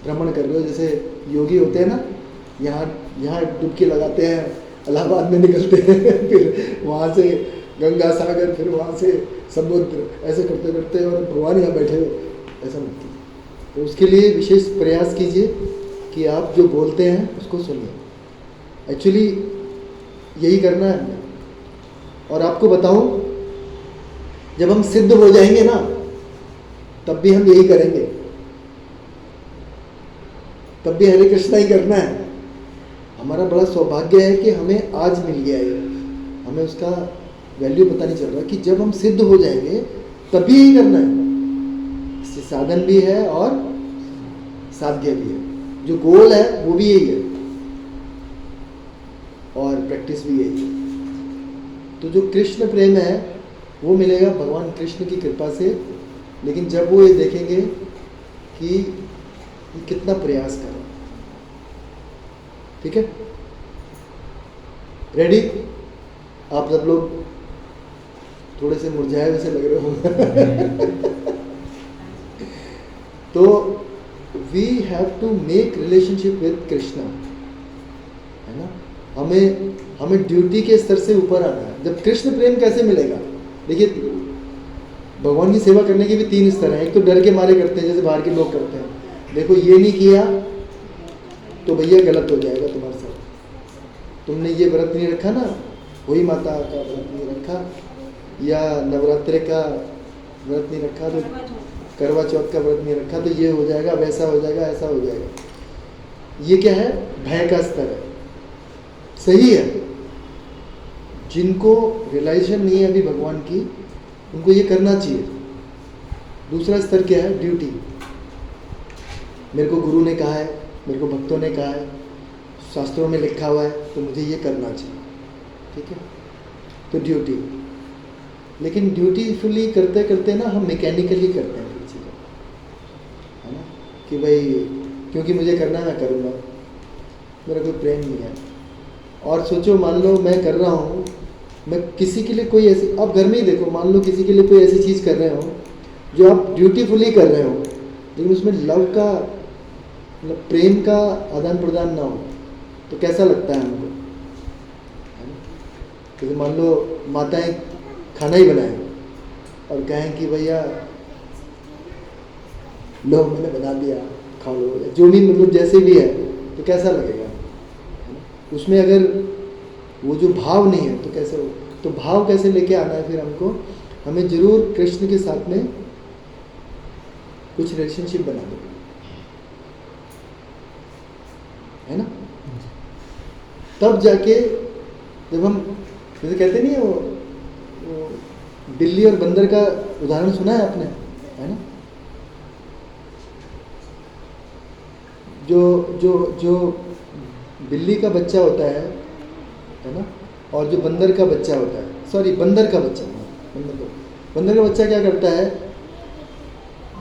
भ्रमण कर रहे हो। जैसे योगी होते हैं ना, यहाँ डुबकी लगाते हैं, इलाहाबाद में निकलते हैं, फिर वहाँ से गंगा सागर, फिर वहाँ से समुद्र, ऐसे करते करते और भगवान यहाँ बैठे हुए, ऐसा मत कीजिए। तो उसके लिए विशेष प्रयास कीजिए कि आप जो बोलते हैं उसको सुनिए। एक्चुअली यही करना है। और आपको बताऊं, जब हम सिद्ध हो जाएंगे ना तब भी हम यही करेंगे, तब भी हरे कृष्णा ही करना है। हमारा बड़ा सौभाग्य है कि हमें आज मिल गया ये, हमें उसका वैल्यू पता नहीं चल रहा कि जब हम सिद्ध हो जाएंगे तभी यही करना है। इससे साधन भी है और साध्य भी है, जो गोल है वो भी यही है और प्रैक्टिस भी यही है। तो जो कृष्ण प्रेम है वो मिलेगा भगवान कृष्ण की कृपा से, लेकिन जब वो ये देखेंगे कि ये कितना प्रयास कर रहा है। ठीक है, रेडी? आप सब लोग थोड़े से मुरझाए वैसे लग रहे हो। तो we have to make relationship with Krishna, है ना। हमें ड्यूटी के स्तर से ऊपर आना है। जब कृष्ण प्रेम कैसे मिलेगा? देखिए, भगवान की सेवा करने के भी 3 स्तर हैं। एक तो डर के मारे करते हैं, जैसे बाहर के लोग करते हैं, देखो ये नहीं किया तो भैया गलत हो जाएगा तुम्हारे साथ, तुमने ये व्रत नहीं रखा ना, वही माता का व्रत नहीं रखा, या नवरात्रि का व्रत नहीं रखा, तो करवा चौथ का व्रत नहीं रखा, तो ये हो जाएगा, वैसा हो जाएगा, ऐसा हो जाएगा। ये क्या है? भय का स्तर है। सही है, जिनको रियलाइजेशन नहीं है अभी भगवान की, उनको ये करना चाहिए। दूसरा स्तर क्या है? ड्यूटी। मेरे को गुरु ने कहा है, मेरे को भक्तों ने कहा है, शास्त्रों में लिखा हुआ है, तो मुझे ये करना चाहिए। ठीक है, तो ड्यूटी। लेकिन ड्यूटीफुली करते करते ना हम मैकेनिकली करते हैं फिर चीज़ें, है ना, कि भाई क्योंकि मुझे करना है मैं करूँगा, मेरा कोई प्रेम नहीं है। और सोचो, मान लो मैं कर रहा हूँ, मैं किसी के लिए कोई ऐसी, आप घर में ही देखो, मान लो किसी के लिए कोई ऐसी चीज़ कर रहे हो जो आप ड्यूटीफुली कर रहे हो, लेकिन उसमें लव का मतलब प्रेम का आदान प्रदान ना हो, तो कैसा लगता है हमको? क्योंकि मान लो माताएं खाना ही बनाएं और कहें कि भैया लो मैंने बना दिया खा लो, या जो भी मतलब जैसे भी है, तो कैसा लगेगा? है ना? उसमें अगर वो जो भाव नहीं है तो कैसे हो? तो भाव कैसे लेके आना है फिर हमको? हमें जरूर कृष्ण के साथ में कुछ रिलेशनशिप बना दो, है ना? तब जाके जब हम जैसे कहते नहीं है वो बिल्ली और बंदर का उदाहरण सुना है आपने, है ना? जो बिल्ली का बच्चा होता है ना, और जो बंदर का बच्चा होता है, सॉरी बंदर का बच्चा क्या करता है?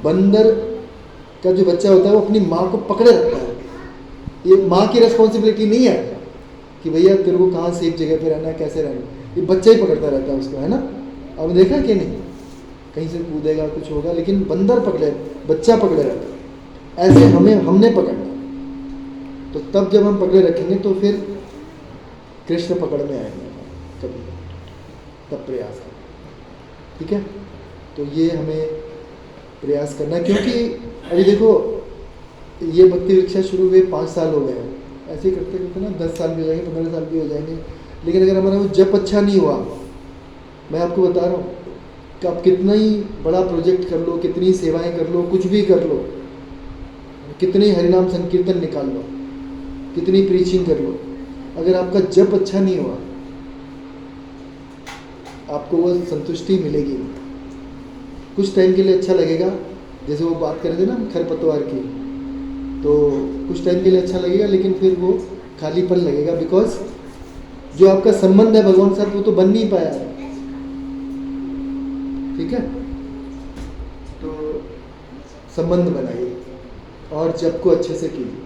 बंदर का जो बच्चा होता है वो अपनी माँ को पकड़े रखता है। ये माँ की रिस्पॉन्सिबिलिटी नहीं है कि भैया तेरे को कहाँ सेफ जगह पे रहना है, कैसे रहना है, ये बच्चा ही पकड़ता रहता है उसको, है ना? अब देखा कि नहीं, कहीं से कूदेगा कुछ होगा, लेकिन बच्चा पकड़े रहता है। ऐसे हमने पकड़ना, तो तब जब हम पकड़े रखेंगे तो फिर कृष्ण पकड़ में आएंगे कभी, तब प्रयास करें, ठीक है? तो ये हमें प्रयास करना, क्योंकि अभी देखो ये भक्ति वृक्षा शुरू हुए 5 साल हो गए हैं, ऐसे ही करते करते ना 10 साल भी हो जाएंगे, 15 साल भी हो जाएंगे, लेकिन अगर हमारा वो जप अच्छा नहीं हुआ, मैं आपको बता रहा हूँ कि आप कितना ही बड़ा प्रोजेक्ट कर लो, कितनी सेवाएं कर लो, कुछ भी कर लो, कितने हरिनाम संकीर्तन निकाल लो, कितनी प्रीचिंग कर लो, अगर आपका जप अच्छा नहीं हुआ, आपको वो संतुष्टि मिलेगी नहीं। कुछ टाइम के लिए अच्छा लगेगा, जैसे वो बात कर रहे थे ना खरपतवार की, तो कुछ टाइम के लिए अच्छा लगेगा, लेकिन फिर वो खालीपन लगेगा, बिकॉज जो आपका संबंध है भगवान साथ वो तो बन नहीं पाया है, ठीक है? तो संबंध बनाइए और जप को अच्छे से कीजिए,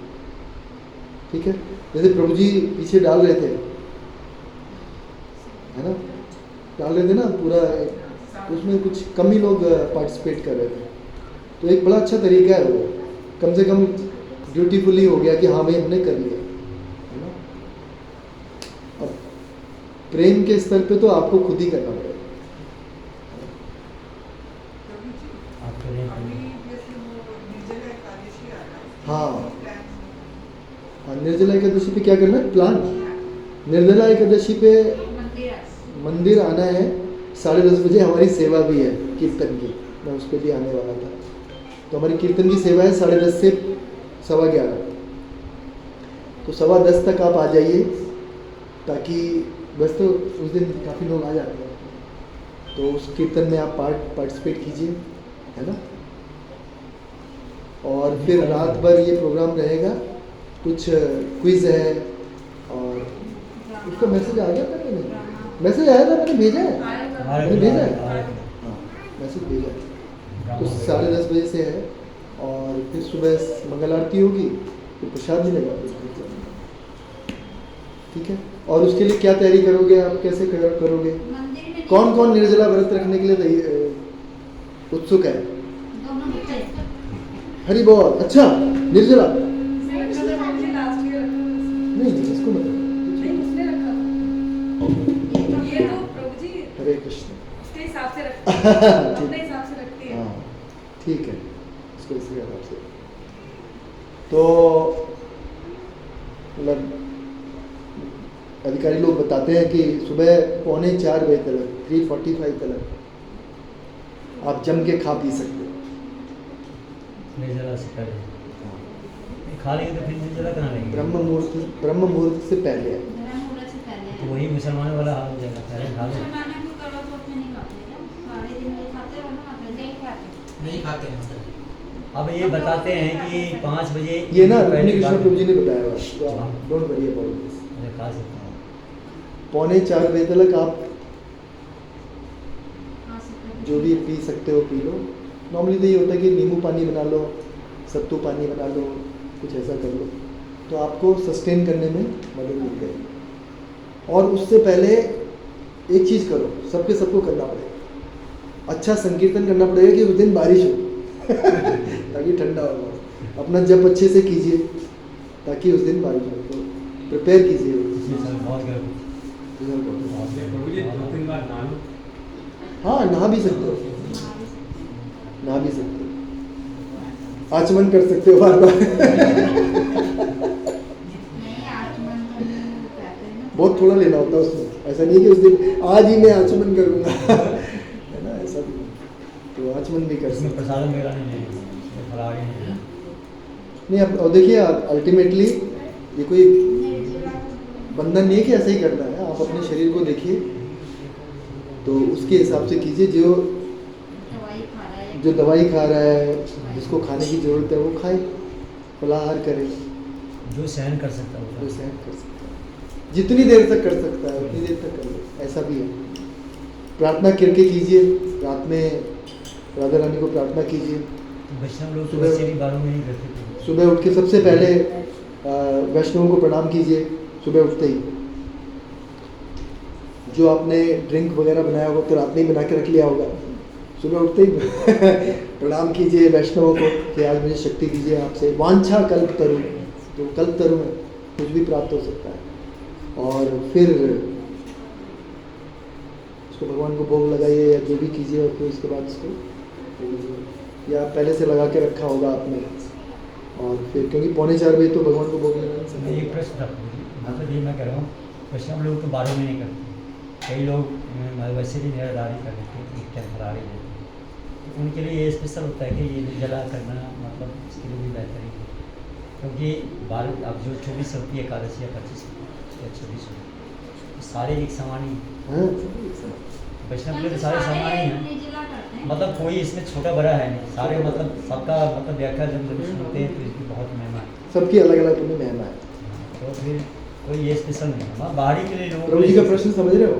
ठीक है? जैसे प्रभु जी पीछे डाल रहे थे, है ना, डाल रहे थे ना पूरा, उसमें कुछ कम ही लोग पार्टिसिपेट कर रहे थे, तो एक बड़ा अच्छा तरीका है वो, कम से कम ब्यूटीफुली हो गया कि हाँ भाई हमने कर लिया, है ना? और प्रेम के स्तर पे तो आपको खुद ही करना पड़ेगा। हाँ, निर्जला एकादशी पे क्या करना है? प्लान। निर्जला एकादशी पे मंदिर आना है, 10:30 बजे हमारी सेवा भी है कीर्तन की, मैं उस पर भी आने वाला था। तो हमारी कीर्तन की सेवा है 10:30 से 11:15, तो 10:15 तक आप आ जाइए, ताकि बस तो उस दिन काफ़ी लोग आ जाते हैं, तो उस कीर्तन में आप पार्टिसिपेट कीजिए, है ना? और फिर रात भर ये प्रोग्राम रहेगा, कुछ क्विज है, और उसका मैसेज आ गया था कि नहीं? मैसेज आया था, मैंने भेजा है, मैंने भेजा है, हाँ मैसेज भेजा है। तो 10:30 बजे से है, और फिर सुबह मंगल आरती होगी, फिर प्रसाद मिलेगा, ठीक है? और उसके लिए क्या तैयारी करोगे आप, कैसे करोगे? कौन कौन निर्जला व्रत रखने के लिए उत्सुक है? हरी बोल। अच्छा, निर्जला नहीं, इसको मतलब हरे कृष्ण हाँ ठीक है, इसको इसी हिसाब से। तो मतलब अधिकारी लोग बताते हैं कि सुबह 3:45 बजे तक, 3:45 तक आप जम के खा पी सकते हो। निर्जला से पहले खा लेंगे तो फिर निर्जला कहाँ लेंगे? ब्रह्म मुहूर्त से पहले है, तो वही मुसलमानों वाला हाल हो जाएगा, पहले खा लो। नहीं खाते हैं। अब ये बताते हैं कि 5 बजे ये ना रुक्मिणी कृष्ण प्रभु जी ने बताया हुआ, तो डोंट वरी अबाउट दिस। अरे खा सकता हूँ। 3:45 बजे तक आप जो भी पी सकते हो पी लो। नॉर्मली तो ये होता है कि नींबू पानी बना लो, सत्तू पानी बना लो, कुछ ऐसा कर लो, तो आपको सस्टेन करने में मदद मिल जाएगी। और उससे पहले एक चीज़ करो, सबको करना पड़ेगा, अच्छा संकीर्तन करना पड़ेगा कि उस दिन बारिश हो ताकि ठंडा हो। अपना जप अच्छे से कीजिए ताकि उस दिन बारिश हो, तो प्रिपेयर कीजिए। हाँ, नहा भी सकते हो, नहा भी सकते हो। आचमन कर सकते हो बार बार। नहीं आचमन कहते हैं ना, बहुत थोड़ा लेना होता है उसमें, ऐसा नहीं कि उस दिन आज ही मैं आचमन करूँगा है ना, ऐसा भी नहीं। तो आचमन भी कर इसमें सकते प्रसाद वगैरह नहीं लेंगे, इसमें फलाहार ही नहीं लेंगे। नहीं। अब और देखिए अल्टीमेटली ये कोई बंधन नहीं है कि ऐसा ही करना है। आप अपने शरीर को देखिए तो उसके हिसाब से कीजिए। जो दवाई खा रहा है, जो दवाई खा रहा है, जिसको खाने की ज़रूरत है वो खाए, फलाहार करे, जो सहन कर सकता वो होगा। सहन कर सकता है। जितनी देर तक कर सकता है उतनी देर तक कर ले, ऐसा भी है। प्रार्थना करके कीजिए, रात में राधा रानी को प्रार्थना कीजिए। वैष्णव लोग तो सुबह- वैसे भी 12 में नहीं करते थे। सुबह उठ के सबसे पहले वैष्णवों को प्रणाम कीजिए सुबह उठते ही। जो आपने ड्रिंक वगैरह बनाया होगा तो रात में ही बना के रख लिया होगा, सुबह उठते ही प्रणाम कीजिए वैष्णवों को कि आज मुझे शक्ति दीजिए आपसे। वांछा कल्प तरु, तो कल्प तरु में कुछ भी प्राप्त हो सकता है। और फिर उसको भगवान को भोग लगाइए या जो भी कीजिए, और फिर उसके बाद उसको या पहले से लगा के रखा होगा आपने। और फिर क्योंकि 3:45 बजे तो भगवान को भोग लगाना नहीं मैं सकते। एक प्रश्न था, मतलब ये मैं कह रहा हूँ, वैष्णव लोग तो 12 में नहीं करते। कई लोग वैसे भी निराधारी कर देते हैं, एक टाइम फरारी देते हैं। तो उनके लिए ये स्पेशल होता है कि ये निर्जला करना, मतलब इसके लिए भी बेहतरीन है। क्योंकि 12 अब जो 24 होती है एकादशी या 25 या 26 होती है, सारे एक समान ही हैं। हाँ, वैष्णव के लिए तो सारे समान ही हैं। मतलब कोई इसमें छोटा बड़ा है नहीं, सारे मतलब सबका मतलब व्याख्या जब सुनते हैं तो इसकी बहुत महिमा है। सबकी अलग अलग अपनी महिमा है। तो फिर कोई ये स्पेशल नहीं है। बाहरी के लिए लोगों प्रभु जी का प्रश्न समझ रहे हो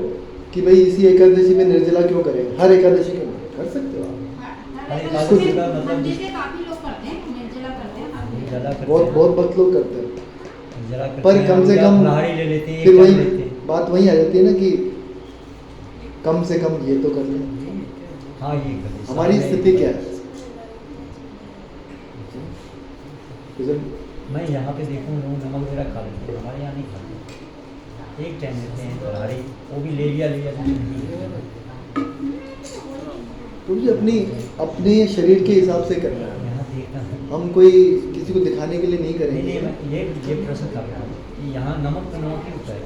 कि भाई इसी एकादशी में निर्जला क्यों करें? हर एकादशी क्यों नहीं? कर सकते हो आप। हर एकादशी का मतलब मंदिर के काफी लोग करते हैं, निर्जला करते हैं काफी। निर्जला करते बहुत हैं, बहुत बहुत लोग करते हैं, निर्जला करते पर हैं, कम से या कम फलाहारी ले लेते हैं, फिर एक वही टाइम लेते हैं। बात वही आ जाती है ना कि कम से कम ये तो कर लें। हाँ ये करते हैं। हमारी सारे- स्थिति क्या है? जैसे मैं यहाँ पे देखूँ लोग नमक वगैरह खा लेते हैं, हमारे यहाँ नहीं खाते। एक टाइम लेते हैं फलाहारी, वो भी ले लिया नहीं। प्रभु जी अपने शरीर के हिसाब से करना है। यहाँ देखता हूँ। हम कोई किसी को दिखाने के लिए नहीं नहीं करेंगे। नहीं, मैं ये प्रश्न कर रहा हूँ कि यहाँ नमक तो नमक ही होता है।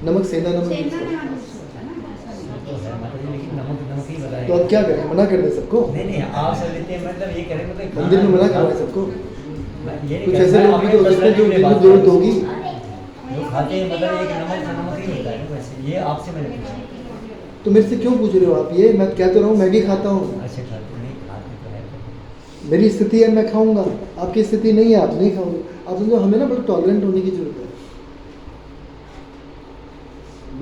नमक सेंधा नमक सेंधा यूज़ करें। नमक होता है ना, ऐसा नहीं। तो है मतलब, लेकिन नमक नमक ही बताए। तो अब क्या करें? मना कर दें सबको? नहीं नहीं, आप सब लेते हैं, मतलब ये कह रहे हैं, मतलब मंदिर में मना करवाएं सबको? मैं ये नहीं कुछ कह रहा, ऐसे मैं लोग भी अपने तो हो सकते हैं जो personality जिनको बात कर जरूरत रहा हूँ। होगी। जो खाते हैं मतलब एक नमक तो नमक ही होता है ना वैसे। ये आपसे मैंने पूछा। तो मेरे से क्यों पूछ रहे हो आप? ये मैं कहते रहा हूँ, मैं भी खाता हूँ। अच्छा खाते नहीं, खाते तो है। मेरी स्थिति है, मैं खाऊंगा। आपकी स्थिति नहीं है, आप नहीं खाओगे। आप समझो, हमें ना बड़ा टॉलरेंट होने की जरूरत है।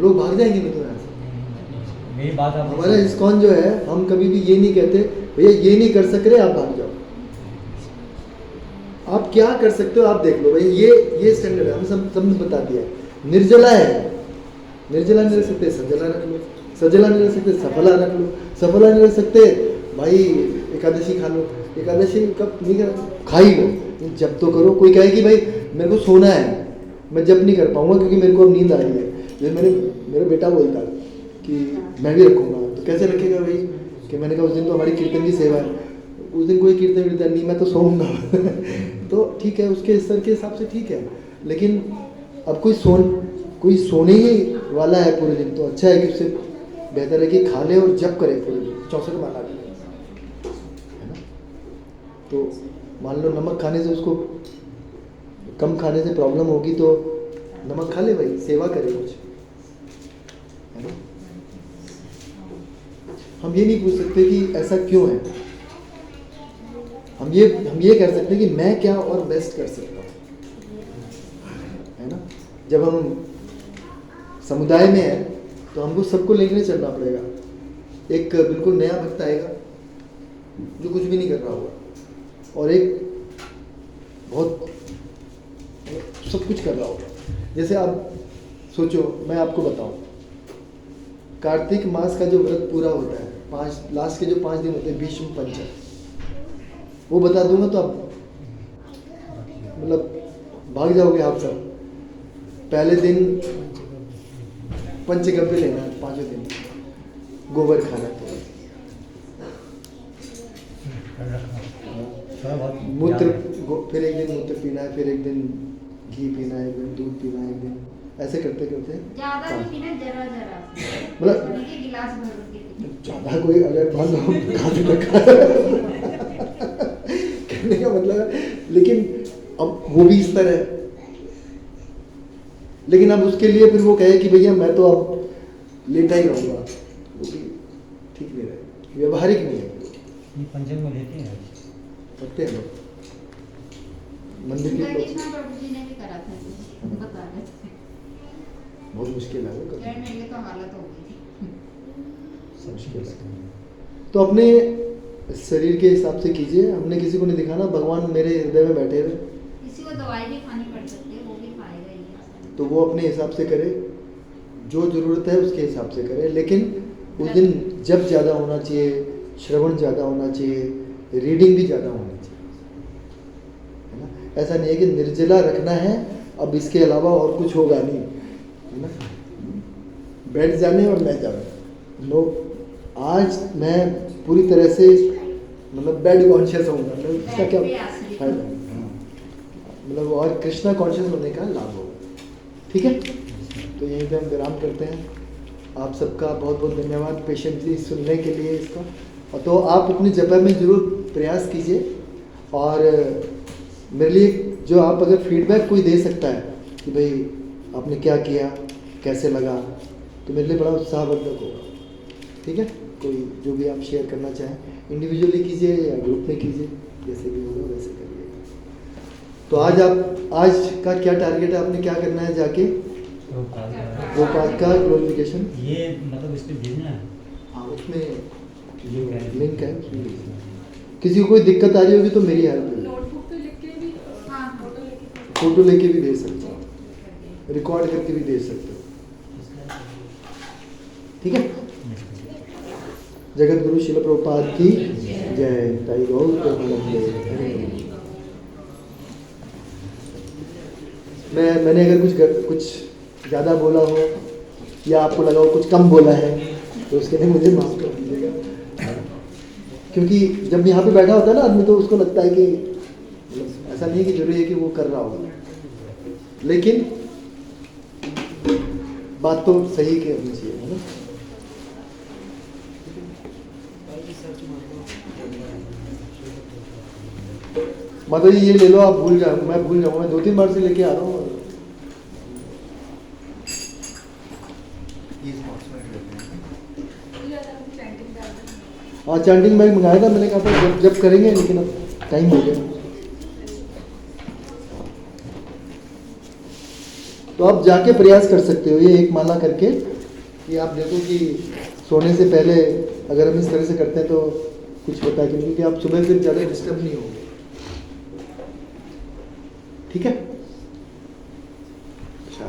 लोग भाग जाएंगे नहीं तो यहाँ से। मेरी बात आप हमारा इस्कॉन जो है, हम कभी भी ये नहीं कहते भैया ये नहीं कर सक रहे, आप भाग जाओ। आप क्या कर सकते हो आप देख लो भाई। ये स्टैंडर्ड है, हम सब बता दिया। निर्जला है, निर्जला नहीं रह सकते, सजला रख लो। सजला नहीं रह सकते, सफला रख लो। सफला नहीं रह सकते, भाई एकादशी खा लो। एकादशी कब नहीं कर, खा ही लो, जब तो करो। कोई कहे कि भाई मेरे को सोना है, मैं जब नहीं कर पाऊंगा क्योंकि मेरे को अब नींद आ रही है। जैसे मेरा बेटा बोलता कि मैं भी रखूंगा, तो कैसे रखेगा भाई? कि मैंने कहा उस दिन तो हमारी कीर्तन की सेवा है, उस दिन कोई कीर्तन वीर्तन नहीं, मैं तो सोऊंगा। तो ठीक है, उसके स्तर के हिसाब से ठीक है। लेकिन अब कोई सोने ही वाला है पूरे दिन, तो अच्छा है कि उससे बेहतर है कि खा ले और जप करे पूरे दिन 64 माला है ना। तो मान लो नमक खाने से उसको, कम खाने से प्रॉब्लम होगी तो नमक खा ले भाई, सेवा करे कुछ, है ना। हम ये नहीं पूछ सकते कि ऐसा क्यों है। हम ये कह सकते हैं कि मैं क्या और बेस्ट कर सकता हूँ, है ना। जब हम समुदाय में है तो हमको सबको लेके चलना पड़ेगा। एक बिल्कुल नया भक्त आएगा जो कुछ भी नहीं कर रहा होगा, और एक बहुत सब कुछ कर रहा होगा। जैसे आप सोचो, मैं आपको बताऊं, कार्तिक मास का जो व्रत पूरा होता है, लास्ट के जो 5 दिन होते हैं, भीष्म पंचक, वो बता दूंगा तो आप मतलब भाग जाओगे आप सब। पहले दिन पंचगव्य लेना है, 5 दिन गोबर खाना, तो मूत्र ज़्यादा- फिर एक दिन मूत्र पीना है, फिर एक दिन घी पीना है, एक दिन दूध पीना है, एक दिन ऐसे करते करते ज्यादा हाँ। नहीं पीना, जरा जरा मतलब- पानी के गिलास भर के पीना। ज़्यादा कोई अगर मान लो काफी रखा कहने का मतलब है, लेकिन अब वो भी इस तरह है, लेकिन अब उसके लिए फिर वो कहे कि भैया मैं तो अब लेटा ही रहूँगा, वो भी ठीक नहीं रहेगा, व्यवहारिक नहीं है। ये पंचंग में लेते हैं करते हैं लोग मंदिर के सुंदर लोग, कृष्ण प्रभु जी ने भी करा था जी, बता रहे थे। बहुत मुश्किल है वो जड़ करना। में तो हालत हो गई थी। मुश्किल है। तो अपने शरीर के हिसाब से कीजिए, हमने किसी को नहीं दिखाना, भगवान मेरे हृदय में बैठे रहे, किसी को दवाई भी खानी पड़ सकती है, वो भी खाएगा ही। तो वो अपने हिसाब से करे, जो ज़रूरत है उसके हिसाब से करे, लेकिन उस दिन जप ज़्यादा होना चाहिए, श्रवण ज़्यादा होना चाहिए, रीडिंग भी ज़्यादा होनी चाहिए, है ना। ऐसा नहीं है कि निर्जला रखना है, अब इसके अलावा और कुछ होगा नहीं, है ना, बैठ जाने और मैं जाऊँ। लोग आज मैं पूरी तरह से मतलब बेड कॉन्शियस होऊंगा, मतलब इसका क्या फायदा है, मतलब और कृष्णा कॉन्शियस होने का लाभ होगा। ठीक है, तो यहीं पे हम विराम करते हैं। आप सबका बहुत बहुत धन्यवाद पेशेंटली सुनने के लिए इसका, और तो आप अपनी जपा में ज़रूर प्रयास कीजिए, और मेरे लिए जो आप अगर फीडबैक कोई दे सकता है कि भाई आपने क्या किया, कैसे लगा, तो मेरे लिए बड़ा उत्साहवर्धक होगा। ठीक है, कोई जो भी आप शेयर करना चाहें, इंडिविजुअली कीजिए या ग्रुप में कीजिए, जैसे भी होगा वैसे करिए। तो आज का क्या टारगेट है, आपने क्या करना है जाके वो पाठ का ग्लोरिफिकेशन, ये मतलब इस पे भेजना है। हाँ उसमें लिंक है। लिंक है, उसमें भेजना है। किसी को कोई दिक्कत आ रही होगी तो मेरी हेल्प है, नोटबुक पे लिख के भी हाँ। फोटो लेके भी भेज सकते हो, रिकॉर्ड करके भी भेज सकते हो। ठीक है, जगत गुरु शिल प्रभुपाद की जय। ताई गौर प्रेमानंदे। मैंने अगर कुछ ज़्यादा बोला हो या आपको लगा हो कुछ कम बोला है तो उसके लिए मुझे माफ़ कर दीजिएगा, क्योंकि जब यहाँ पे बैठा होता है ना आदमी तो उसको लगता है कि ऐसा नहीं है कि जरूरी है कि वो कर रहा होगा, लेकिन बात तो सही करनी चाहिए, है ना। माता जी ये ले लो, आप भूल जाओ, मैं भूल जाऊँ, मैं 2-3 बार से लेके आ रहा हूँ। हाँ चैंटिंग बैग मंगाया था, मैंने कहा था जब करेंगे, लेकिन अब टाइम हो गया। तो आप जाके प्रयास कर सकते हो ये एक माला करके, कि आप देखो कि सोने से पहले अगर हम इस तरह से करते हैं तो कुछ होता है कि नहीं, क्योंकि आप सुबह फिर ज़्यादा डिस्टर्ब नहीं होंगे। ठीक है, अच्छा।